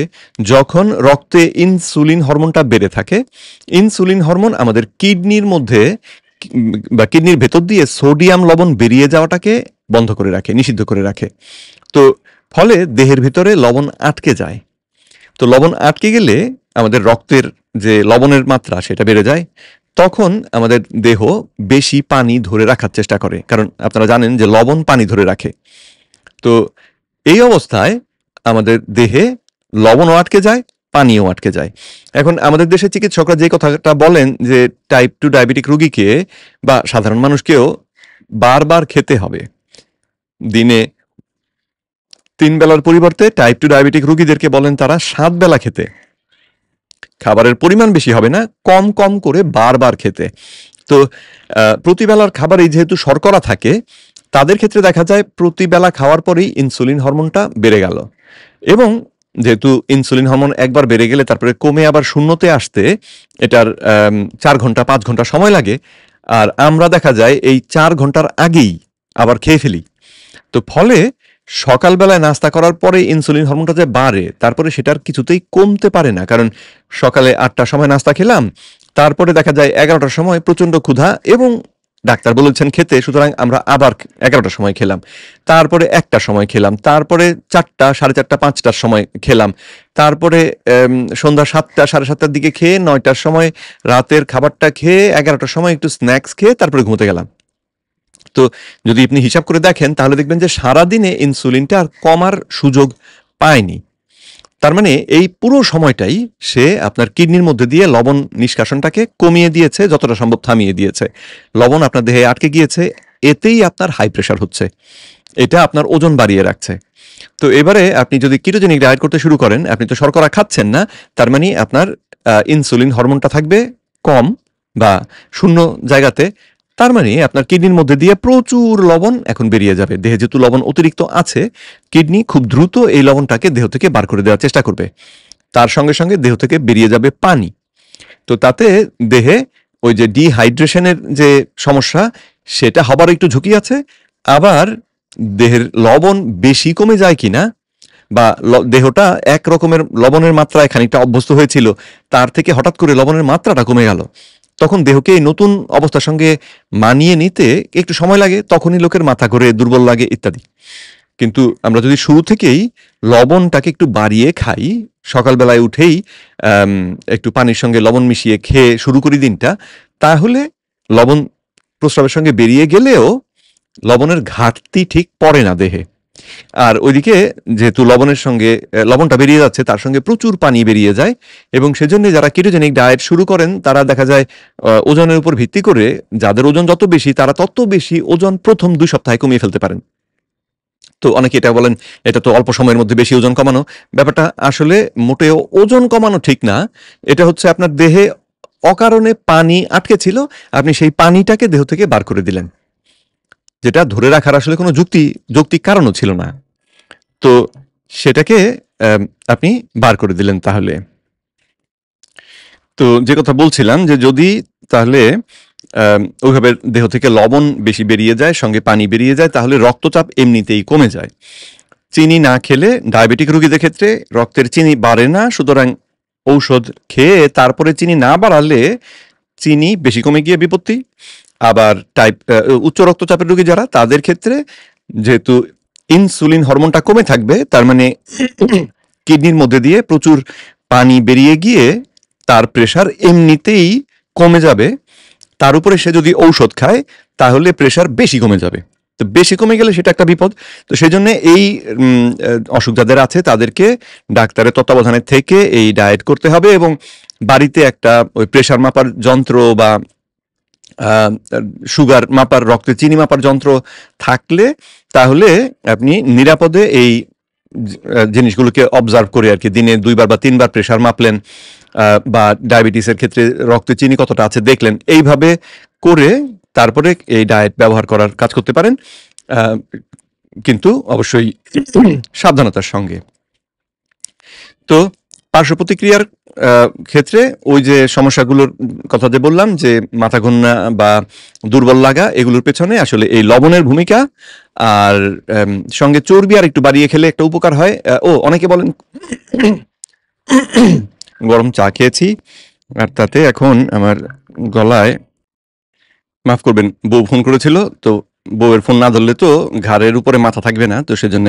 যখন রক্তে ইনসুলিন হরমোনটা বেড়ে থাকে, ইনসুলিন হরমোন আমাদের কিডনির মধ্যে বা কিডনির ভেতর দিয়ে সোডিয়াম লবণ বেরিয়ে যাওয়াটাকে বন্ধ করে রাখে, নিষিদ্ধ করে রাখে। তো ফলে দেহের ভিতরে লবণ আটকে যায়। তো লবণ আটকে গেলে আমাদের রক্তের যে লবণের মাত্রা সেটা বেড়ে যায়। তখন আমাদের দেহ বেশি পানি ধরে রাখার চেষ্টা করে, কারণ আপনারা জানেন যে লবণ পানি ধরে রাখে। তো এই অবস্থায় আমাদের দেহে লবণও আটকে যায়, পানিও আটকে যায়। এখন আমাদের দেশের চিকিৎসকরা যে কথাটা বলেন যে টাইপ 2 ডায়াবেটিক রোগীকে বা সাধারণ মানুষকেও বারবার খেতে হবে। দিনে 3 বেলার পরিবর্তে টাইপ 2 ডায়াবেটিক রোগীদেরকে বলেন তারা 7 বেলা খেতে। খাবারের পরিমাণ বেশি হবে না, কম কম করে বারবার খেতে। তো প্রতিবেলার খাবারেই যেহেতু শর্করা থাকে, তাদের ক্ষেত্রে দেখা যায় প্রতিবেলা খাওয়ার পরেই ইনসুলিন হরমোনটা বেড়ে গেল, এবং যেহেতু ইনসুলিন হরমোন একবার বেড়ে গেলে তারপরে কমে আবার শূন্যতে আসতে এটার 4 ঘন্টা 5 ঘন্টা সময় লাগে। আর আমরা দেখা যায় এই 4 ঘন্টার আগেই আবার খেয়ে ফেলি। তো ফলে সকালবেলায় নাস্তা করার পরে ইনসুলিন হরমোনটা যে বাড়ে, তারপরে সেটার কিছুতেই কমতে পারে না। কারণ সকালে 8টার সময় নাস্তা খেলাম, তারপরে দেখা যায় 11টার সময় প্রচণ্ড ক্ষুধা এবং ডাক্তার বলেছেন খেতে, সুতরাং আমরা আবার 11টার সময় খেলাম, তারপরে 1টার সময় খেলাম, তারপরে 4টা 4:30 5টার সময় খেলাম, তারপরে সন্ধ্যা 7টা 7:30টার দিকে খেয়ে 9টার সময় রাতের খাবারটা খেয়ে 11টার সময় একটু স্ন্যাক্স খেয়ে তারপরে ঘুমোতে গেলাম। তো যদি আপনি হিসাব করে দেখেন তাহলে দেখবেন যে সারাদিনে ইনসুলিনটা আর কমার সুযোগ পায়নি। তার মানে এই পুরো সময়টাই সে আপনার কিডনির মধ্যে দিয়ে লবণ নিষ্কাশনটাকে কমিয়ে দিয়েছে, যতটা সম্ভব থামিয়ে দিয়েছে। লবণ আপনার দেহে আটকে গিয়েছে, এতেই আপনার হাই প্রেশার হচ্ছে, এটা আপনার ওজন বাড়িয়ে রাখছে। তো এবারে আপনি যদি কিটোজেনিক ডায়েট করতে শুরু করেন, আপনি তো শর্করা খাচ্ছেন না, তার মানে আপনার ইনসুলিন হরমোনটা থাকবে কম বা শূন্য জায়গাতে। তার মানে আপনার কিডনির মধ্যে দিয়ে প্রচুর লবণ এখন বেরিয়ে যাবে। দেহে যেহেতু লবণ অতিরিক্ত আছে, কিডনি খুব দ্রুত এই লবণটাকে দেহ থেকে বার করে দেওয়ার চেষ্টা করবে। তার সঙ্গে সঙ্গে দেহ থেকে বেরিয়ে যাবে পানি। তো তাতে দেহে ওই যে ডিহাইড্রেশনের যে সমস্যা, সেটা হবার একটু ঝুঁকি আছে। আবার দেহের লবণ বেশি কমে যায় কিনা, বা দেহটা এক রকমের লবণের মাত্রায় খানিকটা অভ্যস্ত হয়েছিল, তার থেকে হঠাৎ করে লবণের মাত্রাটা কমে গেল, তখন দেহকে এই নতুন অবস্থার সঙ্গে মানিয়ে নিতে একটু সময় লাগে, তখনই লোকের মাথা ঘোরে, দুর্বল লাগে ইত্যাদি। কিন্তু আমরা যদি শুরু থেকেই লবণটাকে একটু বাড়িয়ে খাই, সকালবেলায় উঠেই একটু পানির সঙ্গে লবণ মিশিয়ে খেয়ে শুরু করি দিনটা, তাহলে লবণ প্রস্রাবের সঙ্গে বেরিয়ে গেলেও লবণের ঘাটতি ঠিক পড়ে না দেহে। আর ওইদিকে যেহেতু লবণের সঙ্গে লবণটা বেরিয়ে যাচ্ছে, তার সঙ্গে প্রচুর পানি বেরিয়ে যায়, এবং সেজন্য যারা কিটোজেনিক ডায়েট শুরু করেন তারা দেখা যায় ওজনের উপর ভিত্তি করে যাদের ওজন যত বেশি তারা তত বেশি ওজন প্রথম 2 সপ্তাহে কমিয়ে ফেলতে পারেন। তো অনেকে এটা বলেন এটা তো অল্প সময়ের মধ্যে বেশি ওজন কমানো। ব্যাপারটা আসলে মোটেও ওজন কমানো ঠিক না। এটা হচ্ছে আপনার দেহে অকারণে পানি আটকে ছিল, আপনি সেই পানিটাকে দেহ থেকে বার করে দিলেন, যেটা ধরে রাখার আসলে কোনো যৌক্তিক কারণও ছিল না। তো সেটাকে আপনি বার করে দিলেন। তাহলে তো যে কথা বলছিলাম যে যদি তাহলে ওইভাবে দেহ থেকে লবণ বেশি বেরিয়ে যায়, সঙ্গে পানি বেরিয়ে যায়, তাহলে রক্তচাপ এমনিতেই কমে যায়। চিনি না খেলে ডায়াবেটিক রোগীদের ক্ষেত্রে রক্তের চিনি বাড়ে না, সুতরাং ঔষধ খেয়ে তারপরে চিনি না বাড়ালে চিনি বেশি কমে গিয়ে বিপত্তি। আবার উচ্চ রক্তচাপের রোগী যারা, তাদের ক্ষেত্রে যেহেতু ইনসুলিন হরমোনটা কমে থাকবে, তার মানে কিডনির মধ্যে দিয়ে প্রচুর পানি বেরিয়ে গিয়ে তার প্রেশার এমনিতেই কমে যাবে। তার উপরে সে যদি ঔষধ খায় তাহলে প্রেশার বেশি কমে যাবে। তো বেশি কমে গেলে সেটা একটা বিপদ। তো সেই জন্য এই অসুখ যাদের আছে তাদেরকে ডাক্তারের তত্ত্বাবধানে থেকে এই ডায়েট করতে হবে, এবং বাড়িতে একটা ওই প্রেশার মাপার যন্ত্র বা সুগার মাপার, রক্তে চিনি মাপার যন্ত্র থাকলে তাহলে আপনি নিরাপদে এই জিনিসগুলোকে অবজার্ভ করে আর কি দিনে 2 বার বা 3 বার প্রেশার মাপলেন, বা ডায়াবেটিসের ক্ষেত্রে রক্তে চিনি কতটা আছে দেখলেন, এইভাবে করে তারপরে এই ডায়েট ব্যবহার করার কাজ করতে পারেন, কিন্তু অবশ্যই সাবধানতার সঙ্গে। তো পার্শ্ব প্রতিক্রিয়ার ক্ষেত্রে ওই যে সমস্যাগুলোর কথা যে বললাম, যে মাথা ঘুরনা বা দুর্বল লাগা, এগুলোর পেছনে আসলে এই লবণের ভূমিকা। আর সঙ্গে চর্বি আর একটু বাড়িয়ে খেলে একটা উপকার হয়। অনেকে বলেন গরম চা খেয়েছি আর তাতে এখন আমার গলায়, মাফ করবেন, বউ ফোন করেছিল, তো বউয়ের ফোন না ধরলে তো ঘাড়ের উপরে মাথা থাকবে না, তো সেজন্য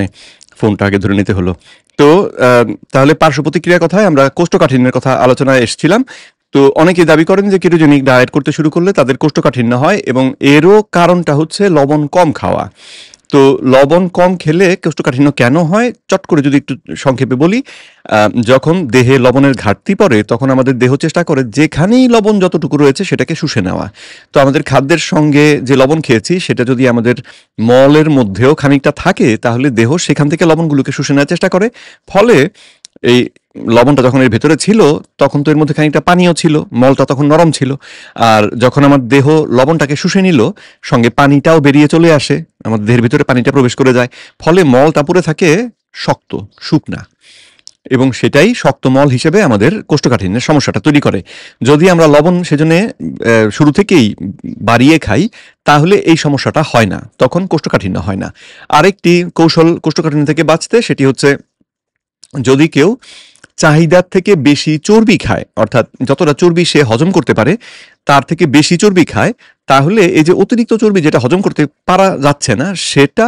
ফোনটা আগে ধরে নিতে হলো। তো তাহলে পার্শ্ব প্রতিক্রিয়ার কথায় আমরা কোষ্ঠকাঠিন্যের কথা আলোচনায় এসেছিলাম। তো অনেকে দাবি করেন যে কিটোজেনিক ডায়েট করতে শুরু করলে তাদের কোষ্ঠকাঠিন্য হয়, এবং এরও কারণটা হচ্ছে লবণ কম খাওয়া। তো লবণ কম খেলে কোষ্ঠকাঠিন্য কেন হয়? চট করে যদি একটু সংক্ষেপে বলি, যখন দেহে লবণের ঘাটতি পড়ে তখন আমাদের দেহ চেষ্টা করে যেখানেই লবণ যতটুকু রয়েছে সেটাকে শুষে নেওয়া। তো আমাদের খাদ্যের সঙ্গে যে লবণ খেয়েছি সেটা যদি আমাদের মলের মধ্যেও খানিকটা থাকে তাহলে দেহ সেখান থেকে লবণগুলোকে শুষে নেওয়ার চেষ্টা করে। ফলে এই লবণটা যখন এর ভেতরে ছিল তখন তো এর মধ্যে খানিকটা পানিও ছিল, মলটা তখন নরম ছিল। আর যখন আমার দেহ লবণটাকে শুষে নিল, সঙ্গে পানিটাও বেরিয়ে চলে আসে, আমাদের দেহের ভিতরে পানিটা প্রবেশ করে যায়। ফলে মলটা পড়ে থাকে শক্ত, শুকনা, এবং সেটাই শক্ত মল হিসেবে আমাদের কোষ্ঠকাঠিন্যের সমস্যাটা তৈরি করে। যদি আমরা লবণ সেজন্য শুরু থেকেই বাড়িয়ে খাই তাহলে এই সমস্যাটা হয় না, তখন কোষ্ঠকাঠিন্য হয় না। আরেকটি কৌশল কোষ্ঠকাঠিন্য থেকে বাঁচতে, সেটি হচ্ছে যদি কেউ চাহিদার থেকে বেশি চর্বি খায়, অর্থাৎ যতটা চর্বি সে হজম করতে পারে তার থেকে বেশি চর্বি খায়, তাহলে এই যে অতিরিক্ত চর্বি যেটা হজম করতে পারা যাচ্ছে না সেটা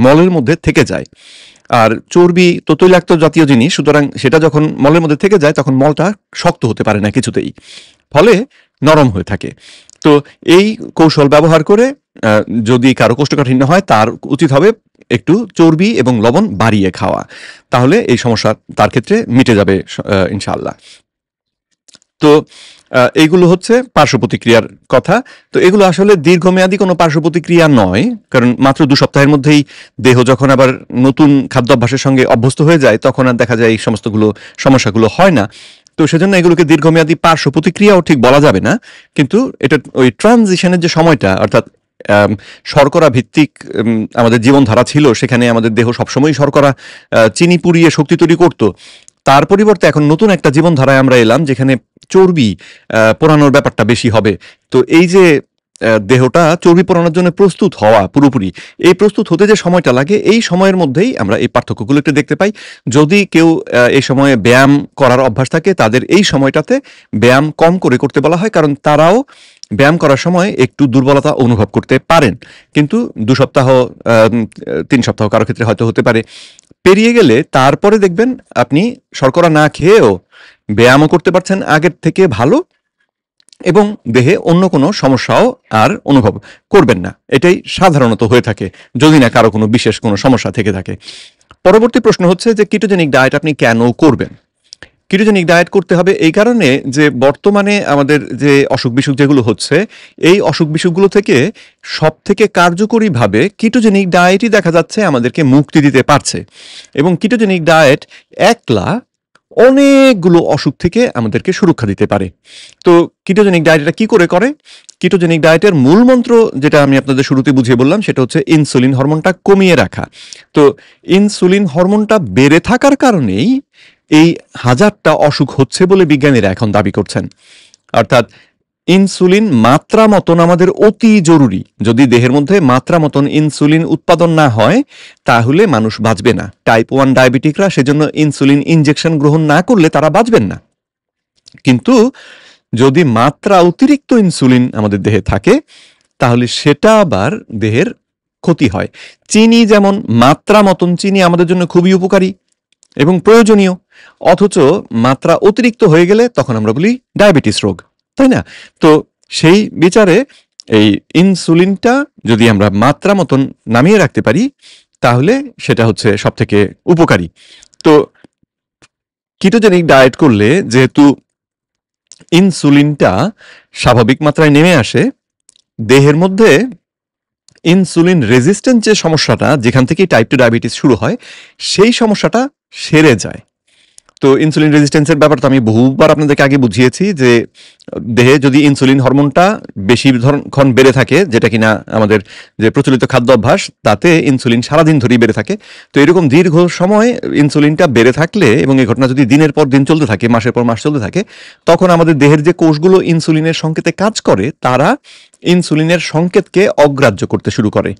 মলের মধ্যে থেকে যায়। আর চর্বি তো তৈলাক্ত জাতীয় জিনিস, সুতরাং সেটা যখন মলের মধ্যে থেকে যায় তখন মলটা শক্ত হতে পারে না কিছুতেই, ফলে নরম হয়ে থাকে। তো এই কৌশল ব্যবহার করে যদি কারো কোষ্ঠকাঠিন্য হয় তার উচিত হবে একটু চর্বি এবং লবণ বাড়িয়ে খাওয়া, তাহলে এই সমস্যা তার ক্ষেত্রে মিটে যাবে ইনশাআল্লাহ। তো এইগুলো হচ্ছে পার্শ্ব প্রতিক্রিয়ার কথা। তো এগুলো আসলে দীর্ঘমেয়াদী কোনো পার্শ্ব প্রতিক্রিয়া নয়, কারণ মাত্র 2 সপ্তাহের মধ্যেই দেহ যখন আবার নতুন খাদ্যাভ্যাসের সঙ্গে অভ্যস্ত হয়ে যায় তখন আর দেখা যায় এই সমস্তগুলো সমস্যাগুলো হয় না। তো সেজন্য এগুলোকে দীর্ঘমেয়াদী পার্শ্ব প্রতিক্রিয়াও ঠিক বলা যাবে না, কিন্তু এটা ওই ট্রানজিশনের যে সময়টা, অর্থাৎ শর্করা ভিত্তিক আমাদের জীবনধারা ছিল, সেখানে আমাদের দেহ সবসময়ই শর্করা চিনি পুড়িয়ে শক্তি তৈরি করতো। তার পরিবর্তে এখন নতুন একটা জীবনধারায় আমরা এলাম যেখানে চর্বি পোড়ানোর ব্যাপারটা বেশি হবে। তো এই যে দেহটা চর্বি পোড়ানোর জন্য প্রস্তুত হওয়া পুরোপুরি, এই প্রস্তুত হতে যে সময়টা লাগে এই সময়ের মধ্যেই আমরা এই পার্থক্যগুলো একটু দেখতে পাই। যদি কেউ এই সময়ে ব্যায়াম করার অভ্যাস থাকে তাদের এই সময়টাতে ব্যায়াম কম করে করতে বলা হয়, কারণ তারাও ব্যায়াম করার সময় একটু দুর্বলতা অনুভব করতে পারেন। কিন্তু 2 সপ্তাহ 3 সপ্তাহ কারো ক্ষেত্রে হয়তো হতে পারে পেরিয়ে গেলে তারপরে দেখবেন আপনি শর্করা না খেয়েও ব্যায়ামও করতে পারছেন আগের থেকে ভালো, এবং দেহে অন্য কোনো সমস্যাও আর অনুভব করবেন না। এটাই সাধারণত হয়ে থাকে, যদি না কারো কোনো বিশেষ কোনো সমস্যা থেকে থাকে। পরবর্তী প্রশ্ন হচ্ছে যে কিটোজেনিক ডায়েট আপনি কেন করবেন? কিটোজেনিক ডায়েট করতে হবে এই কারণে যে বর্তমানে আমাদের যে অসুখ বিসুখ যেগুলো হচ্ছে, এই অসুখ বিসুখগুলো থেকে সব থেকে কার্যকরীভাবে কিটোজেনিক ডায়েটই দেখা যাচ্ছে আমাদেরকে মুক্তি দিতে পারছে। এবং কিটোজেনিক ডায়েট একলা অনেকগুলো অসুখ থেকে আমাদেরকে সুরক্ষা দিতে পারে। তো কিটোজেনিক ডায়েট এটা কি করে করে? কিটোজেনিক ডায়েটের মূল মন্ত্র যেটা আমি আপনাদের শুরুতে বুঝিয়ে বললাম সেটা হচ্ছে ইনসুলিন হরমোনটা কমিয়ে রাখা। তো ইনসুলিন হরমোনটা বেড়ে থাকার কারণেই এই হাজারটা অসুখ হচ্ছে বলে বিজ্ঞানীরা এখন দাবি করছেন। অর্থাৎ ইনসুলিন মাত্রা মতন আমাদের অতি জরুরি। যদি দেহের মধ্যে মাত্রা মতন ইনসুলিন উৎপাদন না হয় তাহলে মানুষ বাঁচবে না। টাইপ 1 ডায়াবেটিকরা সেজন্য ইনসুলিন ইনজেকশন গ্রহণ না করলে তারা বাঁচবেন না। কিন্তু যদি মাত্রা অতিরিক্ত ইনসুলিন আমাদের দেহে থাকে তাহলে সেটা আবার দেহের ক্ষতি হয়। চিনি যেমন মাত্রা মতন চিনি আমাদের জন্য খুবই উপকারী এবং প্রয়োজনীয়, অথচ মাত্রা অতিরিক্ত হয়ে গেলে তখন আমরা বলি ডায়াবেটিস রোগ, তাই না? তো সেই বিচারে এই ইনসুলিনটা যদি আমরা মাত্রা মতন নামিয়ে রাখতে পারি তাহলে সেটা হচ্ছে সব থেকে উপকারী। তো কিটোজেনিক ডায়েট করলে যেহেতু ইনসুলিনটা স্বাভাবিক মাত্রায় নেমে আসে, দেহের মধ্যে ইনসুলিন রেজিস্ট্যান্স যে সমস্যাটা যেখান থেকে টাইপ 2 ডায়াবেটিস শুরু হয় সেই সমস্যাটা সেরে যায়। তো ইনসুলিন রেজিস্ট্যান্সের ব্যাপারটা আমি বহুবার আপনাদেরকে আগে বুঝিয়েছি যে দেহে যদি ইনসুলিন হরমোনটা বেশিক্ষণ বেড়ে থাকে, যেটা কিনা আমাদের যে প্রচলিত খাদ্য অভ্যাস তাতে ইনসুলিন সারাদিন ধরেই বেড়ে থাকে। তো এরকম দীর্ঘ সময় ইনসুলিনটা বেড়ে থাকলে এবং এই ঘটনা যদি দিনের পর দিন চলতে থাকে, মাসের পর মাস চলতে থাকে, তখন আমাদের দেহের যে কোষগুলো ইনসুলিনের সংকেতে কাজ করে তারা ইনসুলিনের সংকেতকে অগ্রাহ্য করতে শুরু করে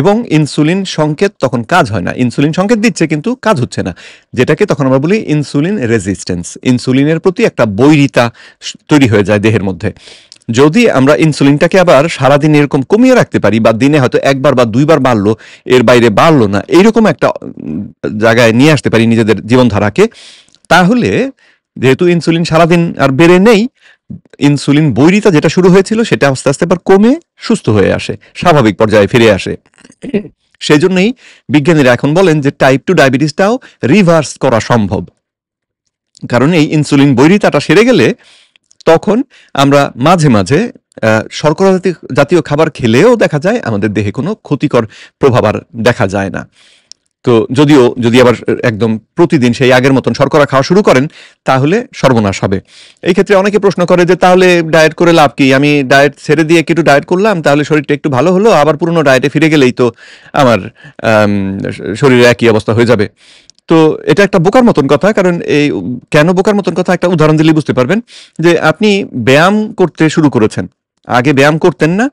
এবং ইনসুলিন সংকেত তখন কাজ হয় না। ইনসুলিন সংকেত দিচ্ছে কিন্তু কাজ হচ্ছে না, যেটাকে তখন আমরা বলি ইনসুলিন রেজিস্ট্যান্স। ইনসুলিনের প্রতি একটা বৈরিতা তৈরি হয়ে যায় দেহের মধ্যে। যদি আমরা ইনসুলিনটাকে আবার সারাদিন এরকম কমিয়ে রাখতে পারি, বা দিনে হয়তো একবার বা দুইবার বাড়লো, এর বাইরে বাড়লো না, এইরকম একটা জায়গায় নিয়ে আসতে পারি নিজেদের জীবনধারাকে, তাহলে যেহেতু ইনসুলিন সারাদিন আর বেড়ে নেই, ইনসুলিন বৈরিতা যেটা শুরু হয়েছিল সেটা আস্তে আস্তে আবার কমে সুস্থ হয়ে আসে, স্বাভাবিক পর্যায়ে ফিরে আসে। সেই জন্যই বিজ্ঞানীরা এখন বলেন যে টাইপ 2 ডায়াবেটিসটাও রিভার্স করা সম্ভব। কারণ এই ইনসুলিন বৈরিতাটা সেরে গেলে তখন আমরা মাঝে মাঝে শর্করা জাতীয় খাবার খেলেও দেখা যায় আমাদের দেহে কোনো ক্ষতিকর প্রভাব আর দেখা যায় না। তো যদি আবার একদম প্রতিদিন সেই আগের মতন শর্করা খাওয়া শুরু করেন তাহলে সর্বনাশ হবে। এই ক্ষেত্রে অনেকে প্রশ্ন করে যে তাহলে ডায়েট করে লাভ কি? আমি ডায়েট ছেড়ে দিয়ে একটু ডায়েট করলাম, তাহলে শরীরটা একটু ভালো হলো, আবার পুরনো ডায়েটে ফিরে গেলেই তো আমার শরীরে একই অবস্থা হয়ে যাবে। তো এটা একটা বোকার মতন কথা। কারণ এই কেন বোকার মতন কথা একটা উদাহরণ দিলেই বুঝতে পারবেন। যে আপনি ব্যায়াম করতে শুরু করেছেন। আগে ব্যায়াম করতেন না,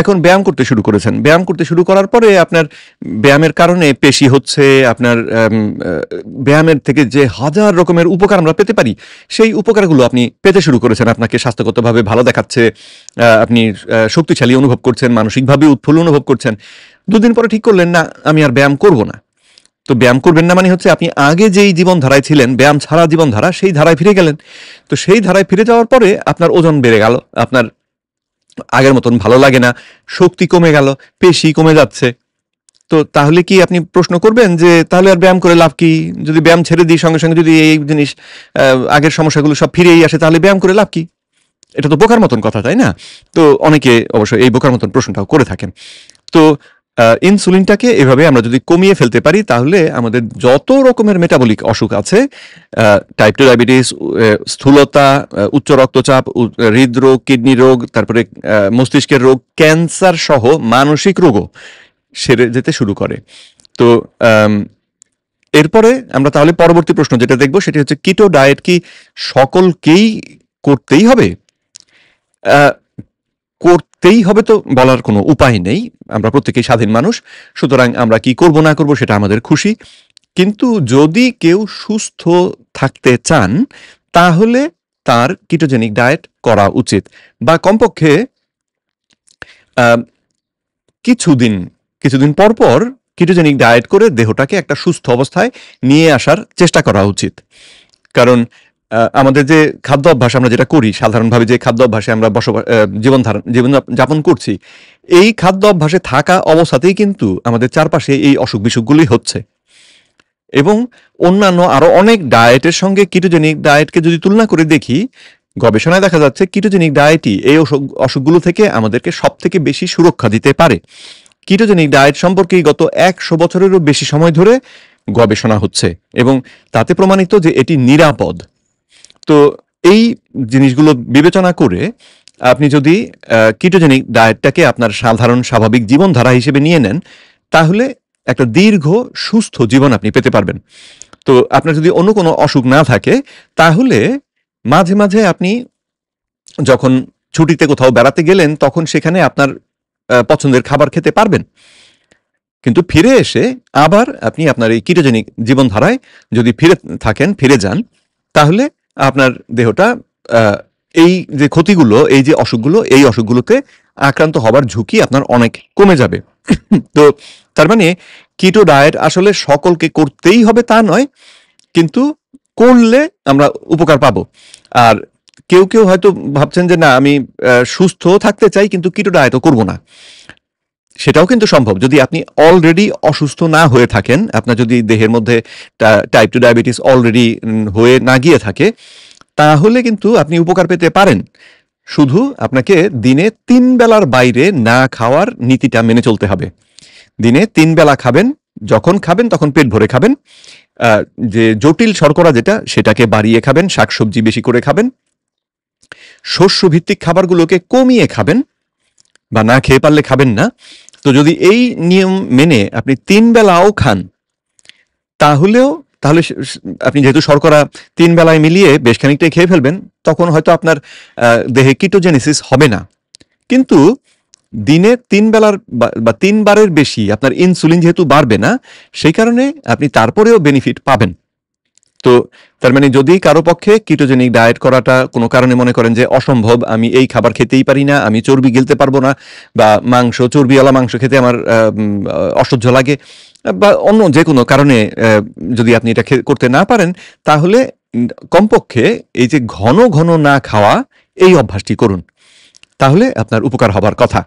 এখন ব্যায়াম করতে শুরু করেছেন। ব্যায়াম করতে শুরু করার পরে আপনার ব্যায়ামের কারণে পেশি হচ্ছে, আপনার ব্যায়ামের থেকে যে হাজার রকমের উপকার আমরা পেতে পারি, সেই উপকারগুলো আপনি পেতে শুরু করেছেন। আপনাকে স্বাস্থ্যগতভাবে ভালো দেখাচ্ছে, আপনি শক্তিশালী অনুভব করছেন, মানসিকভাবে উৎফুল্ল অনুভব করছেন। দুদিন পরে ঠিক করলেন না, আমি আর ব্যায়াম করব না। তো ব্যায়াম করবেন না মানে হচ্ছে আপনি আগে যেই জীবনধারায় ছিলেন, ব্যায়াম ছাড়া জীবনধারা, সেই ধারায় ফিরে গেলেন। তো সেই ধারায় ফিরে যাওয়ার পরে আপনার ওজন বেড়ে গেল, আপনার আগের মতন ভালো লাগে না, শক্তি কমে গেল, পেশি কমে যাচ্ছে। তো তাহলে কি আপনি প্রশ্ন করবেন যে তাহলে আর ব্যায়াম করে লাভ কি? যদি ব্যায়াম ছেড়ে দিই সঙ্গে সঙ্গে যদি এই জিনিস আগের সমস্যাগুলো সব ফিরেই আসে, তাহলে ব্যায়াম করে লাভ কি? এটা তো বোকার মতন কথা, তাই না? তো অনেকে অবশ্য এই বোকার মতন প্রশ্নটাও করে থাকেন। তো ইনসুলিনটাকে এভাবে আমরা যদি কমিয়ে ফেলতে পারি তাহলে আমাদের যত রকমের মেটাবলিক অসুখ আছে, টাইপ 2 ডায়াবেটিস, স্থূলতা, উচ্চ রক্তচাপ, হৃদরোগ, কিডনি রোগ, তারপরে মস্তিষ্কের রোগ, ক্যান্সার সহ মানসিক রোগও সেরে যেতে শুরু করে। তো এরপরে আমরা তাহলে পরবর্তী প্রশ্ন যেটা দেখব সেটি হচ্ছে কিটো ডায়েট কি সকলকেই করতেই হবে? করতেই হবে তো বলার কোনো উপায় নেই। আমরা প্রত্যেকেই স্বাধীন মানুষ। সুতরাং আমরা কি করব না করব সেটা আমাদের খুশি। কিন্তু যদি কেউ সুস্থ থাকতে চান তাহলে তার কিটোজেনিক ডায়েট করা উচিত। বা কমপক্ষে আ কিছুদিন পর পর কিটোজেনিক ডায়েট করে দেহটাকে একটা সুস্থ অবস্থায় নিয়ে আসার চেষ্টা করা উচিত। কারণ আমাদের যে খাদ্য অভ্যাস আমরা যেটা করি, সাধারণভাবে যে খাদ্য অভ্যাসে আমরা জীবন যাপন করছি, এই খাদ্য অভ্যাসে থাকা অবস্থাতেই কিন্তু আমাদের চারপাশে এই অসুখ-বিসুখগুলি হচ্ছে। এবং অন্যান্য আরো অনেক ডায়েটের সঙ্গে কিটোজেনিক ডায়েটকে যদি তুলনা করে দেখি, গবেষণায় দেখা যাচ্ছে কিটোজেনিক ডায়েটই এই অসুখগুলো থেকে আমাদেরকে সবথেকে বেশি সুরক্ষা দিতে পারে। কিটোজেনিক ডায়েট সম্পর্কে গত 100 বছরেরও বেশি সময় ধরে গবেষণা হচ্ছে এবং তাতে প্রমাণিত যে এটি নিরাপদ। তো এই জিনিসগুলো বিবেচনা করে আপনি যদি কিটোজেনিক ডায়েটটাকে আপনার সাধারণ স্বাভাবিক জীবনধারা হিসেবে নিয়ে নেন, তাহলে একটা দীর্ঘ সুস্থ জীবন আপনি পেতে পারবেন। তো আপনার যদি অন্য কোনো অসুখ না থাকে, তাহলে মাঝে মাঝে আপনি যখন ছুটিতে কোথাও বেড়াতে গেলেন, তখন সেখানে আপনার পছন্দের খাবার খেতে পারবেন। কিন্তু ফিরে এসে আবার আপনি আপনার এই কিটোজেনিক জীবনধারায় যদি ফিরে যান, তাহলে আপনার দেহটা এই যে ক্ষতিগুলো, এই যে অসুখগুলো, এই অসুখগুলোতে আক্রান্ত হবার ঝুঁকি আপনার অনেক কমে যাবে। তো তার মানে কিটো ডায়েট আসলে সকলকে করতেই হবে তা নয়, কিন্তু করলে আমরা উপকার পাবো। আর কেউ হয়তো ভাবছেন যে না, আমি সুস্থ থাকতে চাই কিন্তু কিটো ডায়েটও করব না। সেটাও কিন্তু সম্ভব যদি আপনি অলরেডি অসুস্থ না হয়ে থাকেন, আপনার যদি দেহের মধ্যে টাইপ 2 ডায়াবেটিস অলরেডি হয়ে না গিয়ে থাকে, তাহলে কিন্তু আপনি উপকার পেতে পারেন। শুধু আপনাকে দিনে 3 বেলার বাইরে না খাওয়ার নীতিটা মেনে চলতে হবে। দিনে 3 বেলা খাবেন, যখন খাবেন তখন পেট ভরে খাবেন। যে জটিল শর্করা সেটাকে বাড়িয়ে খাবেন, শাকসবজি বেশি করে খাবেন, শস্যভিত্তিক খাবারগুলোকে কমিয়ে খাবেন বা না খেয়ে পারলে খাবেন না। তো যদি এই নিয়ম মেনে আপনি 3 বেলাও খান, তাহলে আপনি যেহেতু শর্করা 3 বেলায় মিলিয়ে বেশ খানিকটাই খেয়ে ফেলবেন, তখন হয়তো আপনার দেহে কিটোজেনেসিস হবে না। কিন্তু দিনে 3 বেলার বা 3 বারের বেশি আপনার ইনসুলিন যেহেতু বাড়বে না, সেই কারণে আপনি তারপরেও বেনিফিট পাবেন। তো তার মানে যদি কারো পক্ষে কিটোজেনিক ডায়েট করাটা কোনো কারণে মনে করেন যে অসম্ভব, আমি এই খাবার খেতেই পারি না, আমি চর্বি গিলতে পারবো না, বা চর্বিওয়ালা মাংস খেতে আমার অসহ্য লাগে, বা অন্য যে কোনো কারণে যদি আপনি এটা করতে না পারেন, তাহলে কমপক্ষে এই যে ঘন ঘন না খাওয়া, এই অভ্যাসটি করুন, তাহলে আপনার উপকার হবার কথা।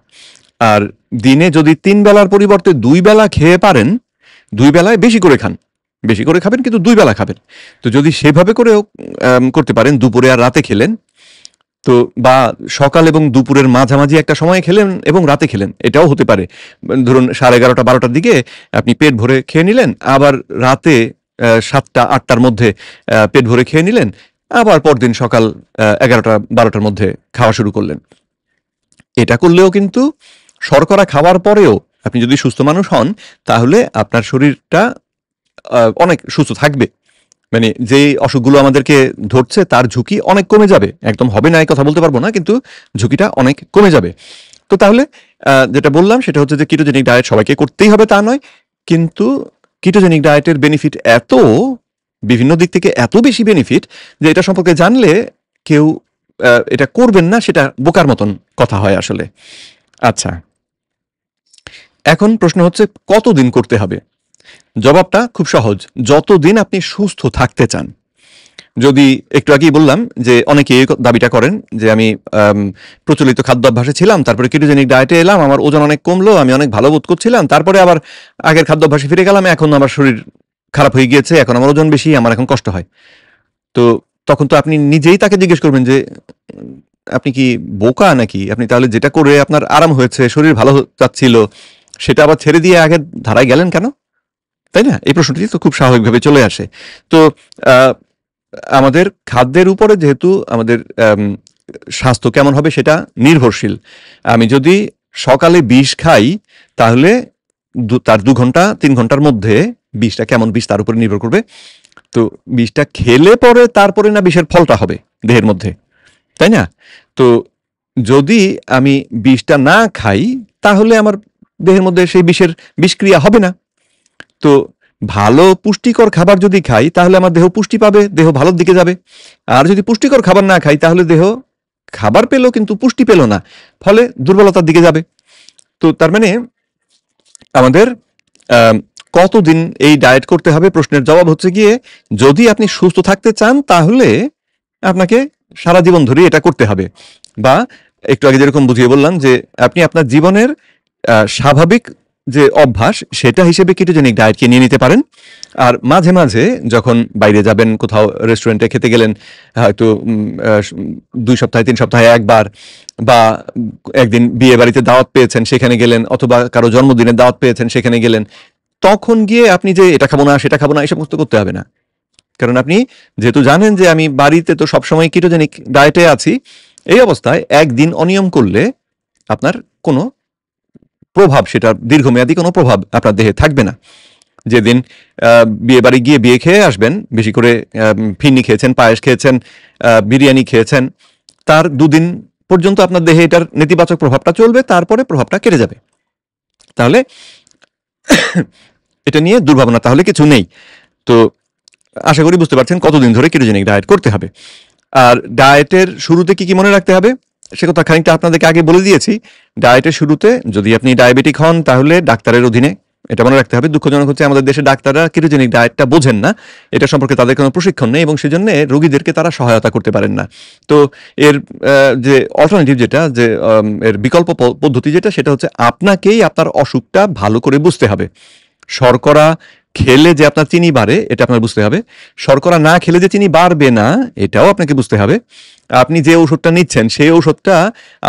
আর দিনে যদি 3 বেলার পরিবর্তে 2 বেলা খেয়ে পারেন, 2 বেলায় বেশি করে খান, বেশি করে খাবেন কিন্তু 2 বেলা খাবেন। তো যদি সেভাবে করেও করতে পারেন, দুপুরে আর রাতে খেলেন, তো বা সকাল এবং দুপুরের মাঝামাঝি একটা সময়ে খেলেন এবং রাতে খেলেন, এটাও হতে পারে। ধরুন 11:30-12টার দিকে আপনি পেট ভরে খেয়ে নিলেন, আবার রাতে 7টা-8টার মধ্যে পেট ভরে খেয়ে নিলেন, আবার পরদিন সকাল 11টা-12টার মধ্যে খাওয়া শুরু করলেন। এটা করলেও কিন্তু শর্করা খাওয়ার পরেও আপনি যদি সুস্থ মানুষ হন, তাহলে আপনার শরীরটা অনেক সুস্থ থাকবে। মানে যে অসুখগুলো আমাদেরকে ধরছে তার ঝুঁকি অনেক কমে যাবে। একদম হবে না এই কথা বলতে পারবো না, কিন্তু ঝুঁকিটা অনেক কমে যাবে। তো তাহলে যেটা বললাম সেটা হচ্ছে যে কিটোজেনিক ডায়েট সবাইকে করতেই হবে তা নয়, কিন্তু কিটোজেনিক ডায়েটের বেনিফিট বিভিন্ন দিক থেকে এত বেশি বেনিফিট যে এটা সম্পর্কে জানলে কেউ এটা করবেন না, সেটা বোকার মতন কথা হয় আসলে। আচ্ছা, এখন প্রশ্ন হচ্ছে কতদিন করতে হবে? জবাবটা খুব সহজ, যতদিন আপনি সুস্থ থাকতে চান। যদি একটু আগেই বললাম যে অনেকে এই দাবিটা করেন যে আমি প্রচলিত খাদ্যাভ্যাসে ছিলাম, তারপরে কিটোজেনিক ডায়েটে এলাম, আমার ওজন অনেক কমলো, আমি অনেক ভালো বোধ করছিলাম, তারপরে আবার আগের খাদ্যাভ্যাসে ফিরে গেলাম, এখন আমার শরীর খারাপ হয়ে গিয়েছে, এখন আমার ওজন বেশি, আমার এখন কষ্ট হয়। তো তখন তো আপনি নিজেই তাকে জিজ্ঞেস করবেন যে আপনি কি বোকা নাকি? আপনি তাহলে যেটা করে আপনার আরাম হয়েছে, শরীর ভালো যাচ্ছিল, সেটা আবার ছেড়ে দিয়ে আগের ধারায় গেলেন কেন? তাই না? এই প্রশ্নটি তো খুব স্বাভাবিকভাবে চলে আসে। তো আমাদের খাদ্যের উপরে যেহেতু আমাদের স্বাস্থ্য কেমন হবে সেটা নির্ভরশীল। আমি যদি সকালে বিষ খাই, তাহলে তার 2 ঘন্টা 3 ঘন্টার মধ্যে বিষটা কেমন বিষ তার উপরে নির্ভর করবে। তো বিষটা খেলে পরে তারপরে না বিষের ফলটা হবে দেহের মধ্যে, তাই না? তো যদি আমি বিষটা না খাই, তাহলে আমার দেহের মধ্যে সেই বিষক্রিয়া হবে না। তো ভালো পুষ্টিকর খাবার যদি খাই, তাহলে আমার দেহ পুষ্টি পাবে, দেহ ভালোর দিকে যাবে। আর যদি পুষ্টিকর খাবার না খাই, তাহলে দেহ খাবার পেল কিন্তু পুষ্টি পেল না, ফলে দুর্বলতার দিকে যাবে। তো তার মানে আমাদের কতদিন এই ডায়েট করতে হবে প্রশ্নের জবাব হচ্ছে গিয়ে, যদি আপনি সুস্থ থাকতে চান তাহলে আপনাকে সারা জীবন ধরেই এটা করতে হবে। বা একটু আগে যেরকম বুঝিয়ে বললাম যে আপনি আপনার জীবনের স্বাভাবিক যে অভ্যাস সেটা হিসেবে কিটোজেনিক ডায়েটকে নিয়ে নিতে পারেন। আর মাঝে মাঝে যখন বাইরে যাবেন, কোথাও রেস্টুরেন্টে খেতে গেলেন, হয়তো 2 সপ্তাহে 3 সপ্তাহে একবার, বা একদিন বিয়ে বাড়িতে দাওয়াত পেয়েছেন সেখানে গেলেন, অথবা কারো জন্মদিনের দাওয়াত পেয়েছেন সেখানে গেলেন, তখন গিয়ে আপনি যে এটা খাবো না সেটা খাবো না এসব করতে হবে না। কারণ আপনি যেহেতু জানেন যে আমি বাড়িতে তো সবসময় কিটোজেনিক ডায়েটে আছি, এই অবস্থায় একদিন অনিয়ম করলে আপনার কোনো প্রভাব, সেটা দীর্ঘমেয়াদী কোনো প্রভাব আপনার দেহে থাকবে না। যেদিন বিয়ে বাড়ি গিয়ে বিয়ে খেয়ে আসবেন, বেশি করে ফিরনি খেয়েছেন, পায়েস খেয়েছেন, বিরিয়ানি খেয়েছেন, তার 2 দিন পর্যন্ত আপনার দেহে এটার নেতিবাচক প্রভাবটা চলবে, তারপরে প্রভাবটা কেটে যাবে। তাহলে এটা নিয়ে দুর্ভাবনা তাহলে কিছু নেই। তো আশা করি বুঝতে পারছেন কতদিন ধরে কিটোজেনিক ডায়েট করতে হবে। আর ডায়েটের শুরুতে কি কি মনে রাখতে হবে সে কথা খানিকটা আপনাদেরকে আগে বলে দিয়েছি। ডায়েটের শুরুতে যদি আপনি ডায়াবেটিক হন, তাহলে ডাক্তারের অধীনে, এটা মনে রাখতে হবে। দুঃখজনক হচ্ছে আমাদের দেশে ডাক্তাররা কিটোজেনিক ডায়েটটা বোঝেন না, এটা সম্পর্কে তাদের কোনো প্রশিক্ষণ নেই, এবং সেজন্য রোগীদেরকে তারা সহায়তা করতে পারেন না। তো এর যে অল্টারনেটিভ, যেটা যে এর বিকল্প পদ্ধতি যেটা, সেটা হচ্ছে আপনাকেই আপনার অসুখটা ভালো করে বুঝতে হবে। শর্করা খেলে যে আপনার চিনি বাড়ে এটা আপনার বুঝতে হবে, শর্করা না খেলে যে চিনি বাড়বে না এটাও আপনাকে বুঝতে হবে। আপনি যে ঔষধটা নিচ্ছেন সেই ঔষধটা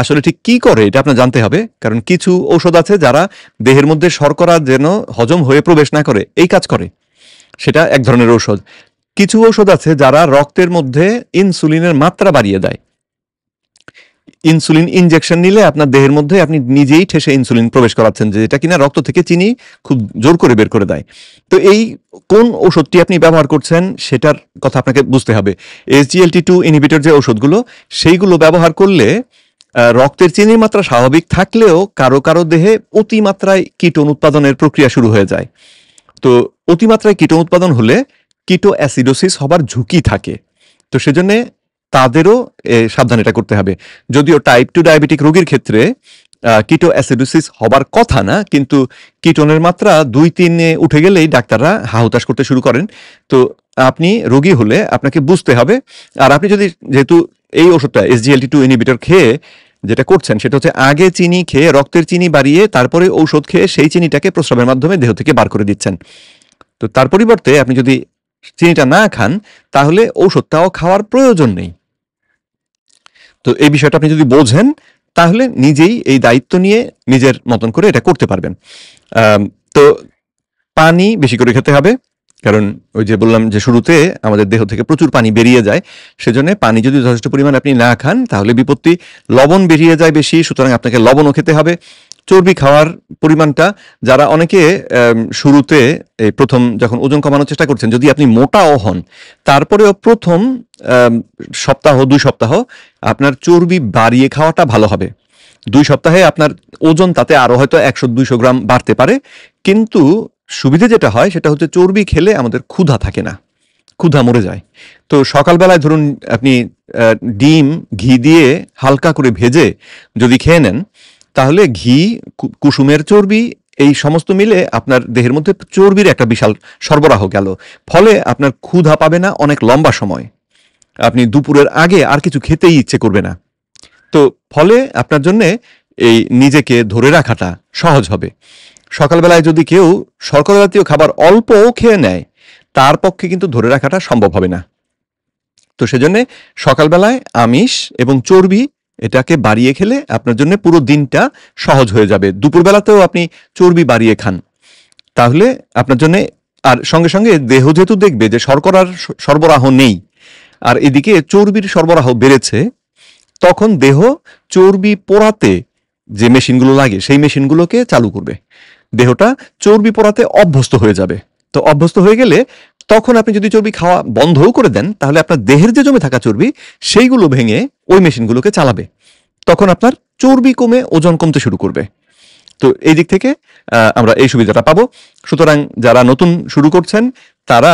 আসলে ঠিক কি করে এটা আপনার জানতে হবে, কারণ কিছু ঔষধ আছে যারা দেহের মধ্যে শর্করা যেন হজম হয়ে প্রবেশ না করে এই কাজ করে, সেটা এক ধরনের ঔষধ। কিছু ঔষধ আছে যারা রক্তের মধ্যে ইনসুলিনের মাত্রা বাড়িয়ে দেয়। ইনসুলিন ইনজেকশন নিলে আপনার দেহের মধ্যে আপনি নিজেই ঠেসে ইনসুলিন প্রবেশ করাচ্ছেন, যেটা কিনা রক্ত থেকে চিনি খুব জোর করে বের করে দেয়। তো এই কোন ওষুধটি আপনি ব্যবহার করছেন সেটার কথা আপনাকে বুঝতে হবে। SGLT2 ইনহিবিটর যে ওষুধগুলো, সেইগুলো ব্যবহার করলে রক্তের চিনির মাত্রা স্বাভাবিক থাকলেও কারো কারো দেহে অতিমাত্রায় কিটোন উৎপাদনের প্রক্রিয়া শুরু হয়ে যায়। তো অতিমাত্রায় কিটোন উৎপাদন হলে কিটো অ্যাসিডোসিস হবার ঝুঁকি থাকে। তো সেজন্য তাদেরও সাবধান এটা করতে হবে। যদিও টাইপ 2 ডায়াবেটিক রোগীর ক্ষেত্রে কিটো অ্যাসিডোসিস হবার কথা না, কিন্তু কিটোনের মাত্রা 2-3 উঠে গেলেই ডাক্তাররা হাহুতাশ করতে শুরু করেন। তো আপনি রোগী হলে আপনাকে বুঝতে হবে। আর আপনি যদি, যেহেতু এই ওষুধটা SGLT2 ইনহিবিটর খেয়ে যেটা করছেন সেটা হচ্ছে আগে চিনি খেয়ে রক্তের চিনি বাড়িয়ে তারপরে ঔষধ খেয়ে সেই চিনিটাকে প্রস্রাবের মাধ্যমে দেহ থেকে বার করে দিচ্ছেন। তো তার পরিবর্তে আপনি যদি চিনিটা না খান তাহলে ঔষধটাও খাওয়ার প্রয়োজন নেই। তো এই বিষয়টা আপনি যদি বোঝেন তাহলে নিজেই এই দায়িত্ব নিয়ে নিজের মতন করে এটা করতে পারবেন। তো পানি বেশি করে খেতে হবে, কারণ ওই যে বললাম যে শুরুতে আমাদের দেহ থেকে প্রচুর পানি বেরিয়ে যায়, সেজন্য পানি যদি যথেষ্ট পরিমাণ আপনি না খান তাহলে বিপত্তি। লবণ বেরিয়ে যায় বেশি, সুতরাং আপনাকে লবণও খেতে হবে। চর্বি খাওয়ার পরিমাণটা যারা অনেকে শুরুতে এই প্রথম যখন ওজন কমানোর চেষ্টা করছেন, যদি আপনি মোটাও হন তারপরেও প্রথম সপ্তাহ 2 সপ্তাহ আপনার চর্বি বাড়িয়ে খাওয়াটা ভালো হবে। 2 সপ্তাহে আপনার ওজন তাতে আরো হয়তো 100-200 গ্রাম বাড়তে পারে, কিন্তু সুবিধে যেটা হয় সেটা হচ্ছে চর্বি খেলে আমাদের ক্ষুধা থাকে না, ক্ষুধা মরে যায়। তো সকালবেলায় ধরুন আপনি ডিম ঘি দিয়ে হালকা করে ভেজে যদি খেয়ে নেন তাহলে ঘি, কুসুমের চর্বি এই সমস্ত মিলে আপনার দেহের মধ্যে চর্বির একটা বিশাল সরবরাহ গেল। ফলে আপনার ক্ষুধা পাবে না অনেক লম্বা সময়, আপনি দুপুরের আগে আর কিছু খেতেই ইচ্ছে করবে না। তো ফলে আপনার জন্যে এই নিজেকে ধরে রাখাটা সহজ হবে। সকালবেলায় যদি কেউ শর্করা জাতীয় খাবার অল্পও খেয়ে নেয় তার পক্ষে কিন্তু ধরে রাখাটা সম্ভব হবে না। তো সেজন্য সকালবেলায় আমিষ এবং চর্বি এটাকে বাড়িয়ে খেলে আপনার জন্য পুরো দিনটা সহজ হয়ে যাবে। দুপুরবেলাতেও আপনি চর্বি বাড়িয়ে খান তাহলে আপনার জন্য, আর সঙ্গে সঙ্গে দেহ যেহেতু দেখবে যে শর্করার সরবরাহ নেই আর এদিকে চর্বির সরবরাহ বেড়েছে, তখন দেহ চর্বি পোড়াতে যে মেশিনগুলো লাগে সেই মেশিনগুলোকে চালু করবে। দেহটা চর্বি পোড়াতে অভ্যস্ত হয়ে যাবে। তো অভ্যস্ত হয়ে গেলে তখন আপনি যদি চর্বি খাওয়া বন্ধও করে দেন তাহলে আপনার দেহের যে জমে থাকা চর্বি সেইগুলো ভেঙে ওই মেশিনগুলোকে চালাবে। তখন আপনার চর্বি কমে ওজন কমতে শুরু করবে। তো এই দিক থেকে আমরা এই সুবিধাটা পাবো। সুতরাং যারা নতুন শুরু করছেন তারা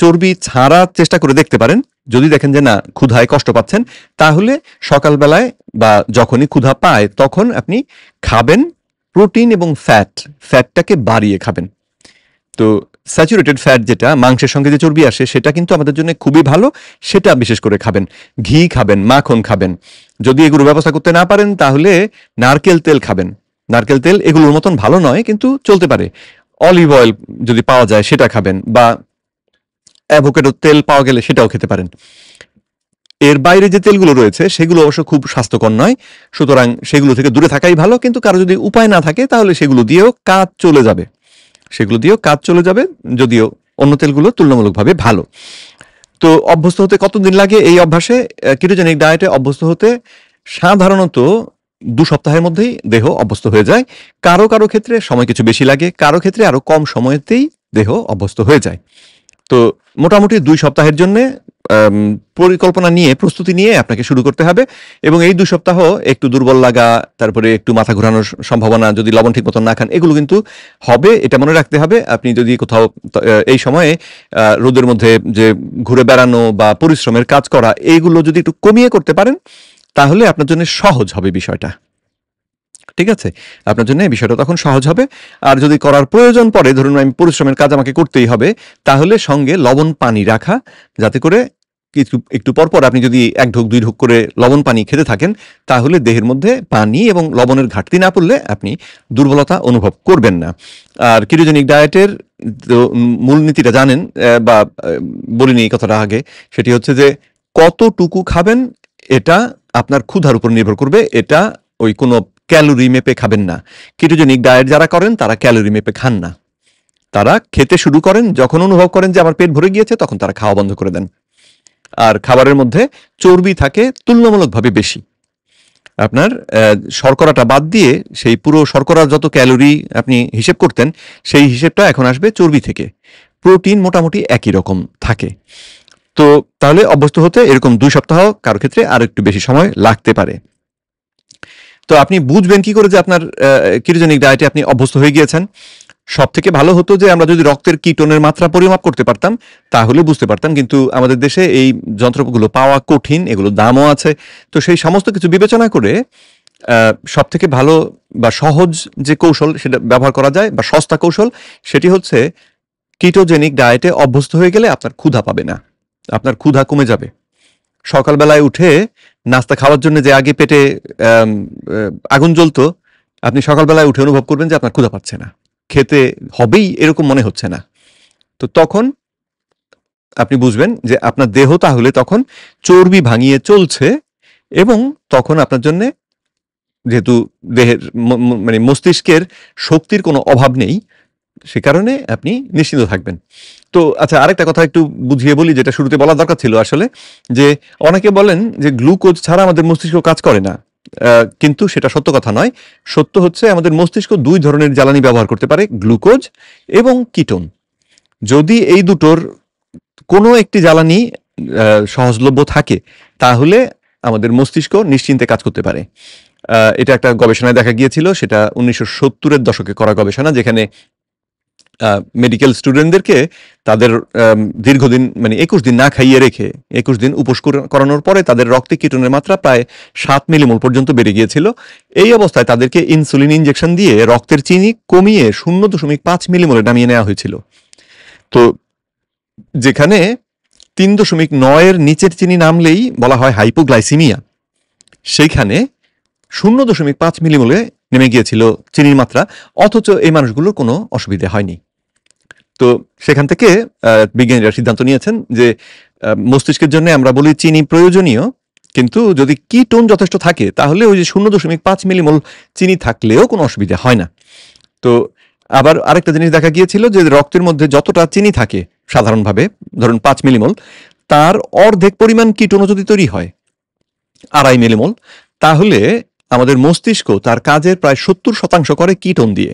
চর্বি ছাড়া চেষ্টা করে দেখতে পারেন। যদি দেখেন যে না ক্ষুধায় কষ্ট পাচ্ছেন তাহলে সকালবেলায় বা যখনই ক্ষুধা পায় তখন আপনি খাবেন প্রোটিন এবং ফ্যাটটাকে বাড়িয়ে খাবেন। তো স্যাচুরেটেড ফ্যাট যেটা মাংসের সঙ্গে যে চর্বি আসে সেটা কিন্তু আমাদের জন্য খুবই ভালো, সেটা বিশেষ করে খাবেন। ঘি খাবেন, মাখন খাবেন। যদি এগুলো ব্যবস্থা করতে না পারেন তাহলে নারকেল তেল খাবেন। নারকেল তেল এগুলোর মতন ভালো নয় কিন্তু চলতে পারে। অলিভ অয়েল যদি পাওয়া যায় সেটা খাবেন, বা অ্যাভোকাডো তেল পাওয়া গেলে সেটাও খেতে পারেন। এর বাইরে যে তেলগুলো রয়েছে সেগুলো অবশ্য খুব স্বাস্থ্যকর নয়, সুতরাং সেগুলো থেকে দূরে থাকাই ভালো। কিন্তু কারো যদি উপায় না থাকে তাহলে সেগুলো দিয়েও কাজ চলে যাবে, যদিও অন্য তেলগুলো তুলনামূলকভাবে ভালো। তো অভ্যস্ত হতে কতদিন লাগে এই অভ্যাসে? কিটোজেনিক ডায়েটে অভ্যস্ত হতে সাধারণত 2 সপ্তাহের মধ্যেই দেহ অভ্যস্ত হয়ে যায়। কারো কারো ক্ষেত্রে সময় কিছু বেশি লাগে, কারো ক্ষেত্রে আরো কম সময়েতেই দেহ অভ্যস্ত হয়ে যায়। তো মোটামুটি 2 সপ্তাহের জন্য পরিকল্পনা নিয়ে, প্রস্তুতি নিয়ে আপনাকে শুরু করতে হবে। এবং এই 2 সপ্তাহ একটু দুর্বল লাগা, তারপরে একটু মাথা ঘোরানোর সম্ভাবনা, যদি লবণ ঠিক মতো না খান, এগুলো কিন্তু হবে, এটা মনে রাখতে হবে। আপনি যদি কোথাও এই সময়ে রোদের মধ্যে যে ঘুরে বেড়ানো বা পরিশ্রমের কাজ করা, এইগুলো যদি একটু কমিয়ে করতে পারেন তাহলে আপনার জন্য সহজ হবে বিষয়টা। ঠিক আছে, আপনার জন্য এই বিষয়টা তখন সহজ হবে। আর যদি করার প্রয়োজন পড়ে, ধরুন আমি পরিশ্রমের কাজ আমাকে করতেই হবে, তাহলে সঙ্গে লবণ পানি রাখা, যাতে করে একটু পরপর আপনি যদি 1 ঢোক 2 ঢোক করে লবণ পানি খেতে থাকেন তাহলে দেহের মধ্যে পানি এবং লবণের ঘাটতি না পড়লে আপনি দুর্বলতা অনুভব করবেন না। আর কিটোজেনিক ডায়েটের মূলনীতিটা জানেন, বা বলিনি এই কথাটা আগে, সেটি হচ্ছে যে কতটুকু খাবেন এটা আপনার ক্ষুধার উপর নির্ভর করবে। এটা ওই কোনো ক্যালোরি মেপে খাবেন না। কিটোজেনিক ডায়েট যারা করেন তারা ক্যালোরি মেপে খান না, তারা খেতে শুরু করেন যখন অনুভব করেন যে আমার পেট ভরে গিয়েছে তখন তারা খাওয়া বন্ধ করে দেন। আর খাবারের মধ্যে চর্বি থাকে তুলনামূলকভাবে বেশি। আপনার শর্করাটা বাদ দিয়ে সেই পুরো শর্করার যত ক্যালোরি আপনি হিসেব করতেন সেই হিসেবটা এখন আসবে চর্বি থেকে। প্রোটিন মোটামুটি একই রকম থাকে। তো তাহলে অভ্যস্ত হতে এরকম 2 সপ্তাহ, কারো ক্ষেত্রে আরো একটু বেশি সময় লাগতে পারে। তো আপনি বুঝবেন কি করে যে আপনার কিটোজেনিক ডায়েটে আপনি অভ্যস্ত হয়ে গিয়েছেন? সব থেকে ভালো হতো যে আমরা যদি রক্তের কিটোনের মাত্রা পরিমাপ করতে পারতাম তাহলে বুঝতে পারতাম, কিন্তু আমাদের দেশে এই যন্ত্রগুলো পাওয়া কঠিন, এগুলো দামও আছে। তো সেই সমস্ত কিছু বিবেচনা করে সব থেকে ভালো বা সহজ যে কৌশল সেটা ব্যবহার করা যায়, বা সস্তা কৌশল, সেটি হচ্ছে কিটোজেনিক ডায়েটে অভ্যস্ত হয়ে গেলে আপনার ক্ষুধা পাবে না, আপনার ক্ষুধা কমে যাবে। সকালবেলায় উঠে নাস্তা খাওয়ার জন্য যে আগে পেটে আগুন জ্বলতো, আপনি সকালবেলায় উঠে অনুভব করবেন যে আপনার ক্ষুধা পাচ্ছে না, খেতে হবেই এরকম মনে হচ্ছে না। তো তখন আপনি বুঝবেন যে আপনার দেহ তাহলে তখন চর্বি ভাঙিয়ে চলছে, এবং তখন আপনার জন্য, যেহেতু দেহের মানে মস্তিষ্কের শক্তির কোনো অভাব নেই, সে কারণে আপনি নিশ্চিন্ত থাকবেন। তো আচ্ছা, আরেকটা কথা একটু বুঝিয়ে বলি, যেটা শুরুতে বলা দরকার ছিল আসলে, যে অনেকে বলেন যে গ্লুকোজ ছাড়া আমাদের মস্তিষ্ক কাজ করে না, কিন্তু সেটা সত্য কথা নয়। সত্য হচ্ছে আমাদের মস্তিষ্ক দুই ধরনের জ্বালানি ব্যবহার করতে পারে, গ্লুকোজ এবং কিটোন। যদি এই দুটোর কোনো একটি জ্বালানি সহজলভ্য থাকে, তাহলে আমাদের মস্তিষ্ক নিশ্চিন্তে কাজ করতে পারে। এটা একটা গবেষণায় দেখা গিয়েছিল, সেটা 1970-এর দশকে করা গবেষণা, যেখানে মেডিকেল স্টুডেন্টদেরকে তাদের দীর্ঘদিন মানে 21 দিন না খাইয়ে রেখে 21 দিন উপোস করানোর পরে তাদের রক্তে কিটোনের মাত্রা প্রায় 7 মিলিমোল পর্যন্ত বেড়ে গিয়েছিল। এই অবস্থায় তাদেরকে ইনসুলিন ইনজেকশন দিয়ে রক্তের চিনি কমিয়ে 0.5 মিলিমোলে নামিয়ে নেওয়া হয়েছিল। তো যেখানে 3.9-এর নিচের চিনি নামলেই বলা হয় হাইপোগ্লাইসিমিয়া, সেইখানে 0.5 মিলিমোলে নেমে গিয়েছিল চিনির মাত্রা, অথচ এই মানুষগুলোর কোনো অসুবিধা হয়নি। তো সেখান থেকে বিজ্ঞানীরা সিদ্ধান্ত নিয়েছেন যে মস্তিষ্কের জন্য আমরা বলি চিনি প্রয়োজনীয়, কিন্তু যদি কিটোন যথেষ্ট থাকে তাহলে ওই যে 0.5 মিলিমোল চিনি থাকলেও কোনো অসুবিধা হয় না। তো আবার আরেকটা জিনিস দেখা গিয়েছিল যে রক্তের মধ্যে যতটা চিনি থাকে সাধারণভাবে, ধরুন 5 মিলিমোল, তার অর্ধেক পরিমাণ কিটোনও যদি তৈরি হয় 2.5 মিলিমোল, তাহলে আমাদের মস্তিষ্ক তার কাজের প্রায় 70% করে কিটোন দিয়ে।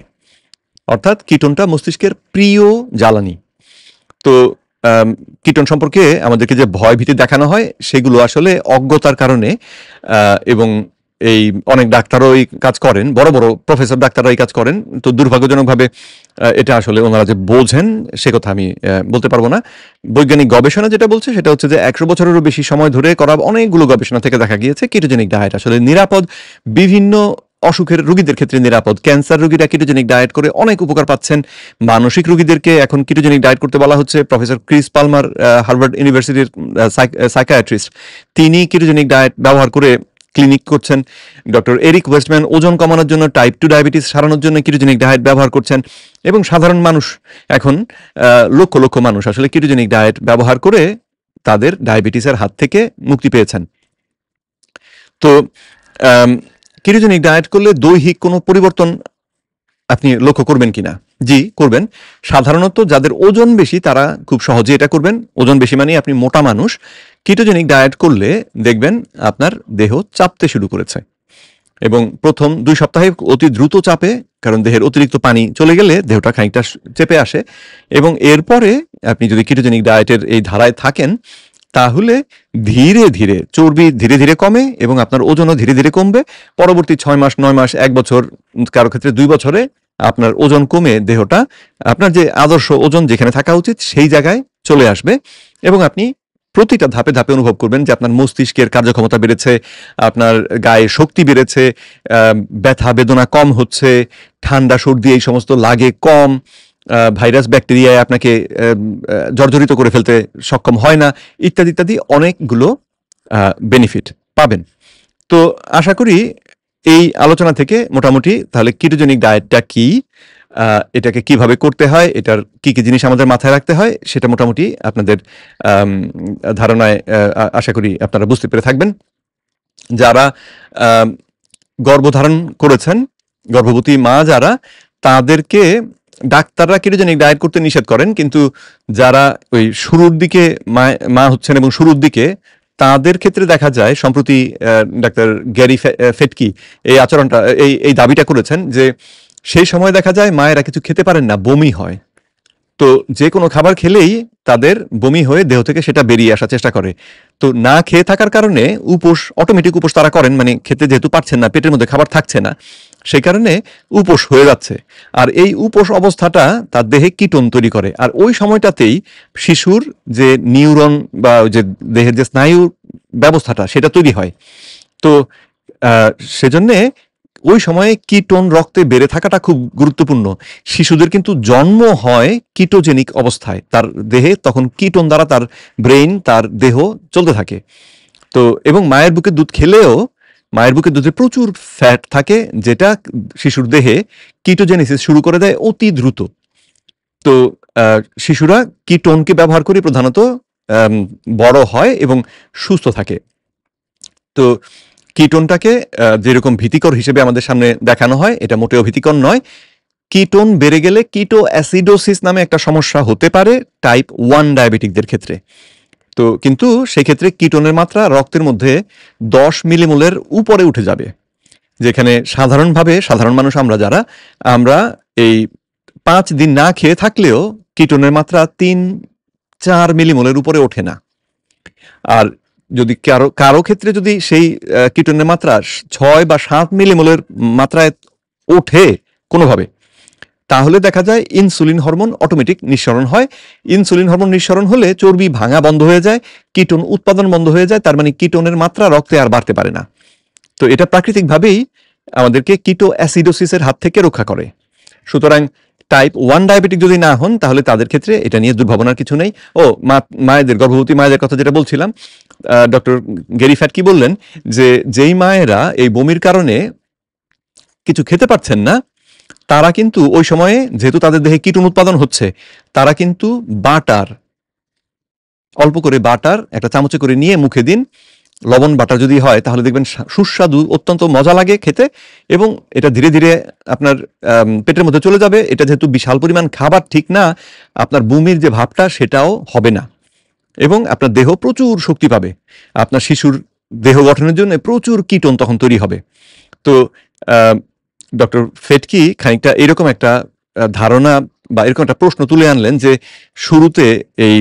অর্থাৎ কিটোনটা মস্তিষ্কের প্রিয় জ্বালানি। তো কিটোন সম্পর্কে আমাদেরকে যে ভয় ভীতি দেখানো হয়, সেগুলো আসলে অজ্ঞতার কারণে, এবং এই অনেক ডাক্তারও এই কাজ করেন, বড় বড় প্রফেসর ডাক্তাররা এই কাজ করেন। তো দুর্ভাগ্যজনকভাবে এটা আসলে ওনারা যে বোঝেন সে কথা আমি বলতে পারবো না। বৈজ্ঞানিক গবেষণা যেটা বলছে সেটা হচ্ছে যে 100 বছরেরও বেশি সময় ধরে করা অনেকগুলো গবেষণা থেকে দেখা গিয়েছে কিটোজেনিক ডায়েট আসলে নিরাপদ, বিভিন্ন অসুখের রোগীদের ক্ষেত্রে নিরাপদ। ক্যান্সার রোগীরা কিটোজেনিক ডায়েট করে অনেক উপকার পাচ্ছেন। মানসিক রোগীদেরকে এখন কিটোজেনিক ডায়েট করতে বলা হচ্ছে। প্রফেসর ক্রিস পালমার, হার্ভার্ড ইউনিভার্সিটির সাইকিয়াট্রিস্ট, তিনি কিটোজেনিক ডায়েট ব্যবহার করে ক্লিনিক করছেন। ডক্টর এরিক ওয়েস্টম্যান ওজন কমানোর জন্য, টাইপ 2 ডায়াবেটিস সারানোর জন্য কিটোজেনিক ডায়েট ব্যবহার করছেন। এবং সাধারণ মানুষ এখন লক্ষ লক্ষ মানুষ আসলে কিটোজেনিক ডায়েট ব্যবহার করে তাদের ডায়াবেটিসের হাত থেকে মুক্তি পেয়েছেন। তো কিটোজেনিক ডায়েট করলে দৈহিক কোনো পরিবর্তন আপনি লক্ষ্য করবেন কিনা? জি, করবেন। সাধারণত যাদের ওজন বেশি তারা খুব সহজে এটা করবেন। ওজন বেশি মানে আপনি মোটা মানুষ। কিটোজেনিক ডায়েট করলে দেখবেন আপনার দেহ চাপতে শুরু করেছে, এবং প্রথম 2 সপ্তাহে অতি দ্রুত চাপে, কারণ দেহের অতিরিক্ত পানি চলে গেলে দেহটা খানিকটা চেপে আসে। এবং এরপরে আপনি যদি কিটোজেনিক ডায়েটের এই ধারায় থাকেন, তাহলে ধীরে ধীরে চর্বি ধীরে ধীরে কমে এবং আপনার ওজনও ধীরে ধীরে কমবে। পরবর্তী 6 মাস, 9 মাস, 1 বছর, কারো ক্ষেত্রে 2 বছরে আপনার ওজন কমে দেহটা আপনার যে আদর্শ ওজন যেখানে থাকা উচিত সেই জায়গায় চলে আসবে, এবং আপনি প্রতিটা ধাপে ধাপে অনুভব করবেন যে আপনার মস্তিষ্কের কার্যক্ষমতা বেড়েছে, আপনার গায়ে শক্তি বেড়েছে, ব্যথা বেদনা কম হচ্ছে, ঠান্ডা সর্দি এই সমস্ত লাগে কম, ভাইরাস ব্যাকটেরিয়ায় আপনাকে জর্জরিত করে ফেলতে সক্ষম হয় না, ইত্যাদি ইত্যাদি অনেকগুলো বেনিফিট পাবেন। তো আশা করি এই আলোচনা থেকে মোটামুটি তাহলে কিটোজেনিক ডায়েটটা কি, এটাকে কিভাবে করতে হয়, এটার কি কি জিনিস আমাদের মাথায় রাখতে হয়, সেটা মোটামুটি আপনাদের ধারণায় আশা করি আপনারা বুঝতে পেরে থাকবেন। যারা গর্ভধারণ করেছেন, গর্ভবতী মা যারা, তাদেরকে ডাক্তাররা কিটোজেনিক ডায়েট করতে নিষেধ করেন, কিন্তু যারা ওই শুরুর দিকে মা হচ্ছেন এবং শুরুর দিকে, তাদের ক্ষেত্রে দেখা যায় সম্প্রতি ডাক্তার গ্যারি ফেটকি এই আচরণটা এই দাবিটা করেছেন যে সেই সময় দেখা যায় মায়েরা কিছু খেতে পারেন না, বমি হয়। তো যে কোনো খাবার খেলেই তাদের বমি হয়ে দেহ থেকে সেটা বেরিয়ে আসার চেষ্টা করে। তো না খেয়ে থাকার কারণে উপোস, অটোমেটিক উপোস তারা করেন, মানে খেতে যেহেতু পারছেন না, পেটের মধ্যে খাবার থাকছে না, সেই কারণে উপোস হয়ে যাচ্ছে। আর এই উপোস অবস্থাটা তার দেহে কিটোন তৈরি করে, আর ওই সময়টাতেই শিশুর যে নিউরন বা যে দেহের যে স্নায়ু ব্যবস্থাটা সেটা তৈরি হয়। তো সেজন্যে ওই সময়ে কিটোন রক্তে বেড়ে থাকাটা খুব গুরুত্বপূর্ণ। শিশুদের কিন্তু জন্ম হয় কিটোজেনিক অবস্থায়, তার দেহে তখন কিটোন দ্বারা তার ব্রেইন, তার দেহ চলতে থাকে। তো এবং মায়ের বুকের দুধ খেলেও মায়ের বুকের দুধে প্রচুর ফ্যাট থাকে, যেটা শিশুর দেহে কিটোজেনেসিস শুরু করে দেয় অতি দ্রুত। তো শিশুরা কিটোনকে ব্যবহার করে প্রধানত বড় হয় এবং সুস্থ থাকে। তো কিটোনটাকে যেরকম ভীতিকর হিসেবে আমাদের সামনে দেখানো হয়, এটা মোটেও ভীতিকর নয়। কিটোন বেড়ে গেলে কিটো অ্যাসিডোসিস নামে একটা সমস্যা হতে পারে টাইপ 1 ডায়াবেটিকদের ক্ষেত্রে। তো কিন্তু সেক্ষেত্রে কিটোনের মাত্রা রক্তের মধ্যে 10 মিলিমোলের উপরে উঠে যাবে, যেখানে সাধারণ মানুষ আমরা এই 5 দিন না খেয়ে থাকলেও কিটোনের মাত্রা 3-4 মিলিমোলের উপরে ওঠে না। আর যদি কারো ক্ষেত্রে যদি সেই কিটোনের মাত্রা 6 বা 7 মিলিমোলের মাত্রায় ওঠে কোনোভাবে, তাহলে দেখা যায় ইনসুলিন হরমোন অটোমেটিক নিঃসরণ হয়। ইনসুলিন হরমোন নিঃসরণ হলে চর্বি ভাঙা বন্ধ হয়ে যায়, কিটোন উৎপাদন বন্ধ হয়ে যায়, তার মানে কিটোনের মাত্রা রক্তে আর বাড়তে পারে না। তো এটা প্রাকৃতিকভাবেই আমাদেরকে কিটো অ্যাসিডোসিসের হাত থেকে রক্ষা করে। সুতরাং টাইপ 1 ডায়াবেটিক যদি না হন, তাহলে তাদের ক্ষেত্রে এটা নিয়ে দুর্ভাবনার কিছু নেই। গর্ভবতী মায়েদের কথা যেটা বলছিলাম, ডক্টর গেরি ফ্যাট কি বললেন, যে যেই মায়েরা এই বমির কারণে কিছু খেতে পারছেন না, তারা কিন্তু ওই সময়ে, যেহেতু তাদের দেহে কিটোন উৎপাদন হচ্ছে, তারা কিন্তু অল্প করে বাটার একটা চামচে করে নিয়ে মুখে দিন। লবণ বাটার যদি হয় তাহলে দেখবেন সুস্বাদু, অত্যন্ত মজা লাগে খেতে, এবং এটা ধীরে ধীরে আপনার পেটের মধ্যে চলে যাবে। এটা যেহেতু বিশাল পরিমাণ খাবার, ঠিক না, আপনার বমির যে ভাবটা সেটাও হবে না, এবং আপনার দেহ প্রচুর শক্তি পাবে। আপনার শিশুর দেহ গঠনের জন্য প্রচুর কিটোন তখন তৈরি হবে। তো ডক্টর ফেটকি খানিকটা এরকম একটা ধারণা বা এরকম একটা প্রশ্ন তুলে আনলেন, যে শুরুতে এই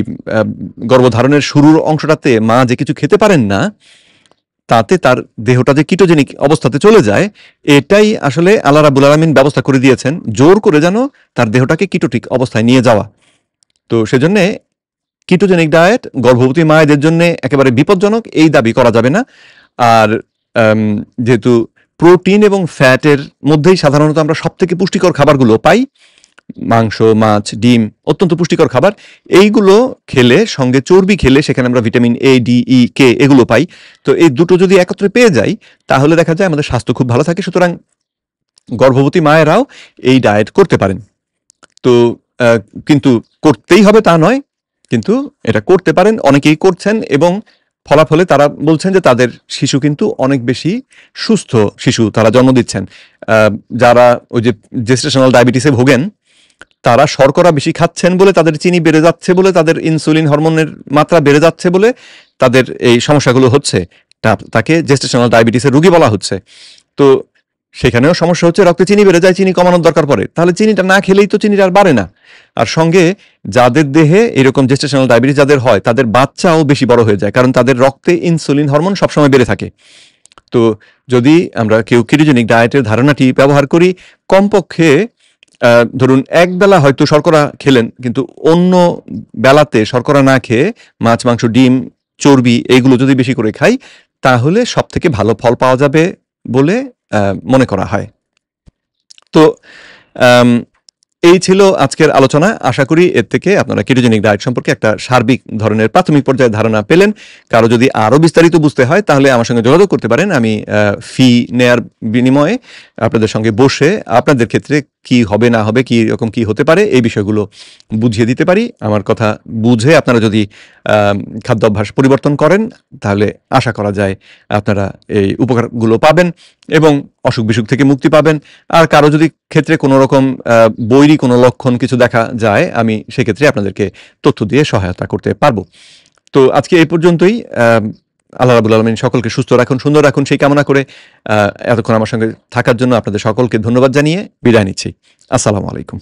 গর্ভধারণের শুরুর অংশটাতে মা যে কিছু খেতে পারেন না, তাতে তার দেহটা যে কিটোজেনিক অবস্থাতে চলে যায়, এটাই আসলে আল্লাহ রাব্বুল আলামিন ব্যবস্থা করে দিয়েছেন, জোর করে যেন তার দেহটাকে কিটোটিক অবস্থায় নিয়ে যাওয়া। তো সেজন্যে কিটোজেনিক ডায়েট গর্ভবতী মায়েদের জন্য একেবারে বিপজ্জনক, এই দাবি করা যাবে না। আর যেহেতু প্রোটিন এবং ফ্যাটের মধ্যেই সাধারণত আমরা সবথেকে পুষ্টিকর খাবারগুলো পাই, মাংস, মাছ, ডিম অত্যন্ত পুষ্টিকর খাবার, এইগুলো খেলে, সঙ্গে চর্বি খেলে সেখানে আমরা ভিটামিন এ, ডি, ই, কে এগুলো পাই। তো এই দুটো যদি একত্রে পেয়ে যাই, তাহলে দেখা যায় আমাদের স্বাস্থ্য খুব ভালো থাকে। সুতরাং গর্ভবতী মায়েরাও এই ডায়েট করতে পারেন। তো কিন্তু করতেই হবে তা নয়, কিন্তু এটা করতে পারেন, অনেকেই করছেন, এবং ফলাফলে তারা বলছেন যে তাদের শিশু কিন্তু অনেক বেশি সুস্থ শিশু তারা জন্ম দিচ্ছেন। যারা ওই যে জেস্টেশনাল ডায়াবেটিসে ভোগেন, তারা শর্করা বেশি খাচ্ছেন বলে, তাদের চিনি বেড়ে যাচ্ছে বলে, তাদের ইনসুলিন হরমোনের মাত্রা বেড়ে যাচ্ছে বলে তাদের এই সমস্যাগুলো হচ্ছে, তাকে জেস্টেশনাল ডায়াবেটিসের রোগী বলা হচ্ছে। তো সেখানেও সমস্যা হচ্ছে, রক্তে চিনি বেড়ে যায়, চিনি কমানোর দরকার পড়ে, তাহলে চিনিটা না খেলেই তো চিনিটা আর বাড়ে না। আর সঙ্গে যাদের দেহে এরকম জেস্টেশনাল ডায়াবেটিস যাদের হয়, তাদের বাচ্চাও বেশি বড় হয়ে যায়, কারণ তাদের রক্তে ইনসুলিন হরমোন সবসময় বেড়ে থাকে। তো যদি আমরা কেউ কিটোজেনিক ডায়েটের ধারণাটি ব্যবহার করি, কমপক্ষে ধরুন এক বেলা হয়তো শর্করা খেলেন, কিন্তু অন্য বেলাতে শর্করা না খেয়ে মাছ, মাংস, ডিম, চর্বি এইগুলো যদি বেশি করে খাই, তাহলে সব থেকে ভালো ফল পাওয়া যাবে বলে মনে করা হয়। তো এই ছিল আজকের আলোচনা। আশা করি এর থেকে আপনারা কিটোজেনিক ডায়েট সম্পর্কে একটা সার্বিক ধরনের প্রাথমিক পর্যায়ে ধারণা পেলেন। কারো যদি আরও বিস্তারিত বুঝতে হয়, তাহলে আমার সঙ্গে যোগাযোগ করতে পারেন। আমি ফি নেয়ার বিনিময়ে আপনাদের সঙ্গে বসে আপনাদের ক্ষেত্রে কি হবে না হবে, কি রকম কি হতে পারে, এই বিষয়গুলো বুঝিয়ে দিতে পারি। আমার কথা বুঝে আপনারা যদি খাদ্য অভ্যাস পরিবর্তন করেন, তাহলে আশা করা যায় আপনারা এই উপকারগুলো পাবেন এবং অসুখ বিসুখ থেকে মুক্তি পাবেন। আর কারো যদি ক্ষেত্রে কোনো রকম বৈরী কোনো লক্ষণ কিছু দেখা যায়, আমি সেক্ষেত্রে আপনাদেরকে তথ্য দিয়ে সহায়তা করতে পারবো। তো আজকে এই পর্যন্তই। আল্লাহ রাব্বুল আলামিন সকলকে সুস্থ রাখুন, সুন্দর রাখুন, সেই কামনা করে এতক্ষণ আমার সঙ্গে থাকার জন্য আপনাদের সকলকে ধন্যবাদ জানিয়ে বিদায় নিচ্ছি। আসসালামু আলাইকুম।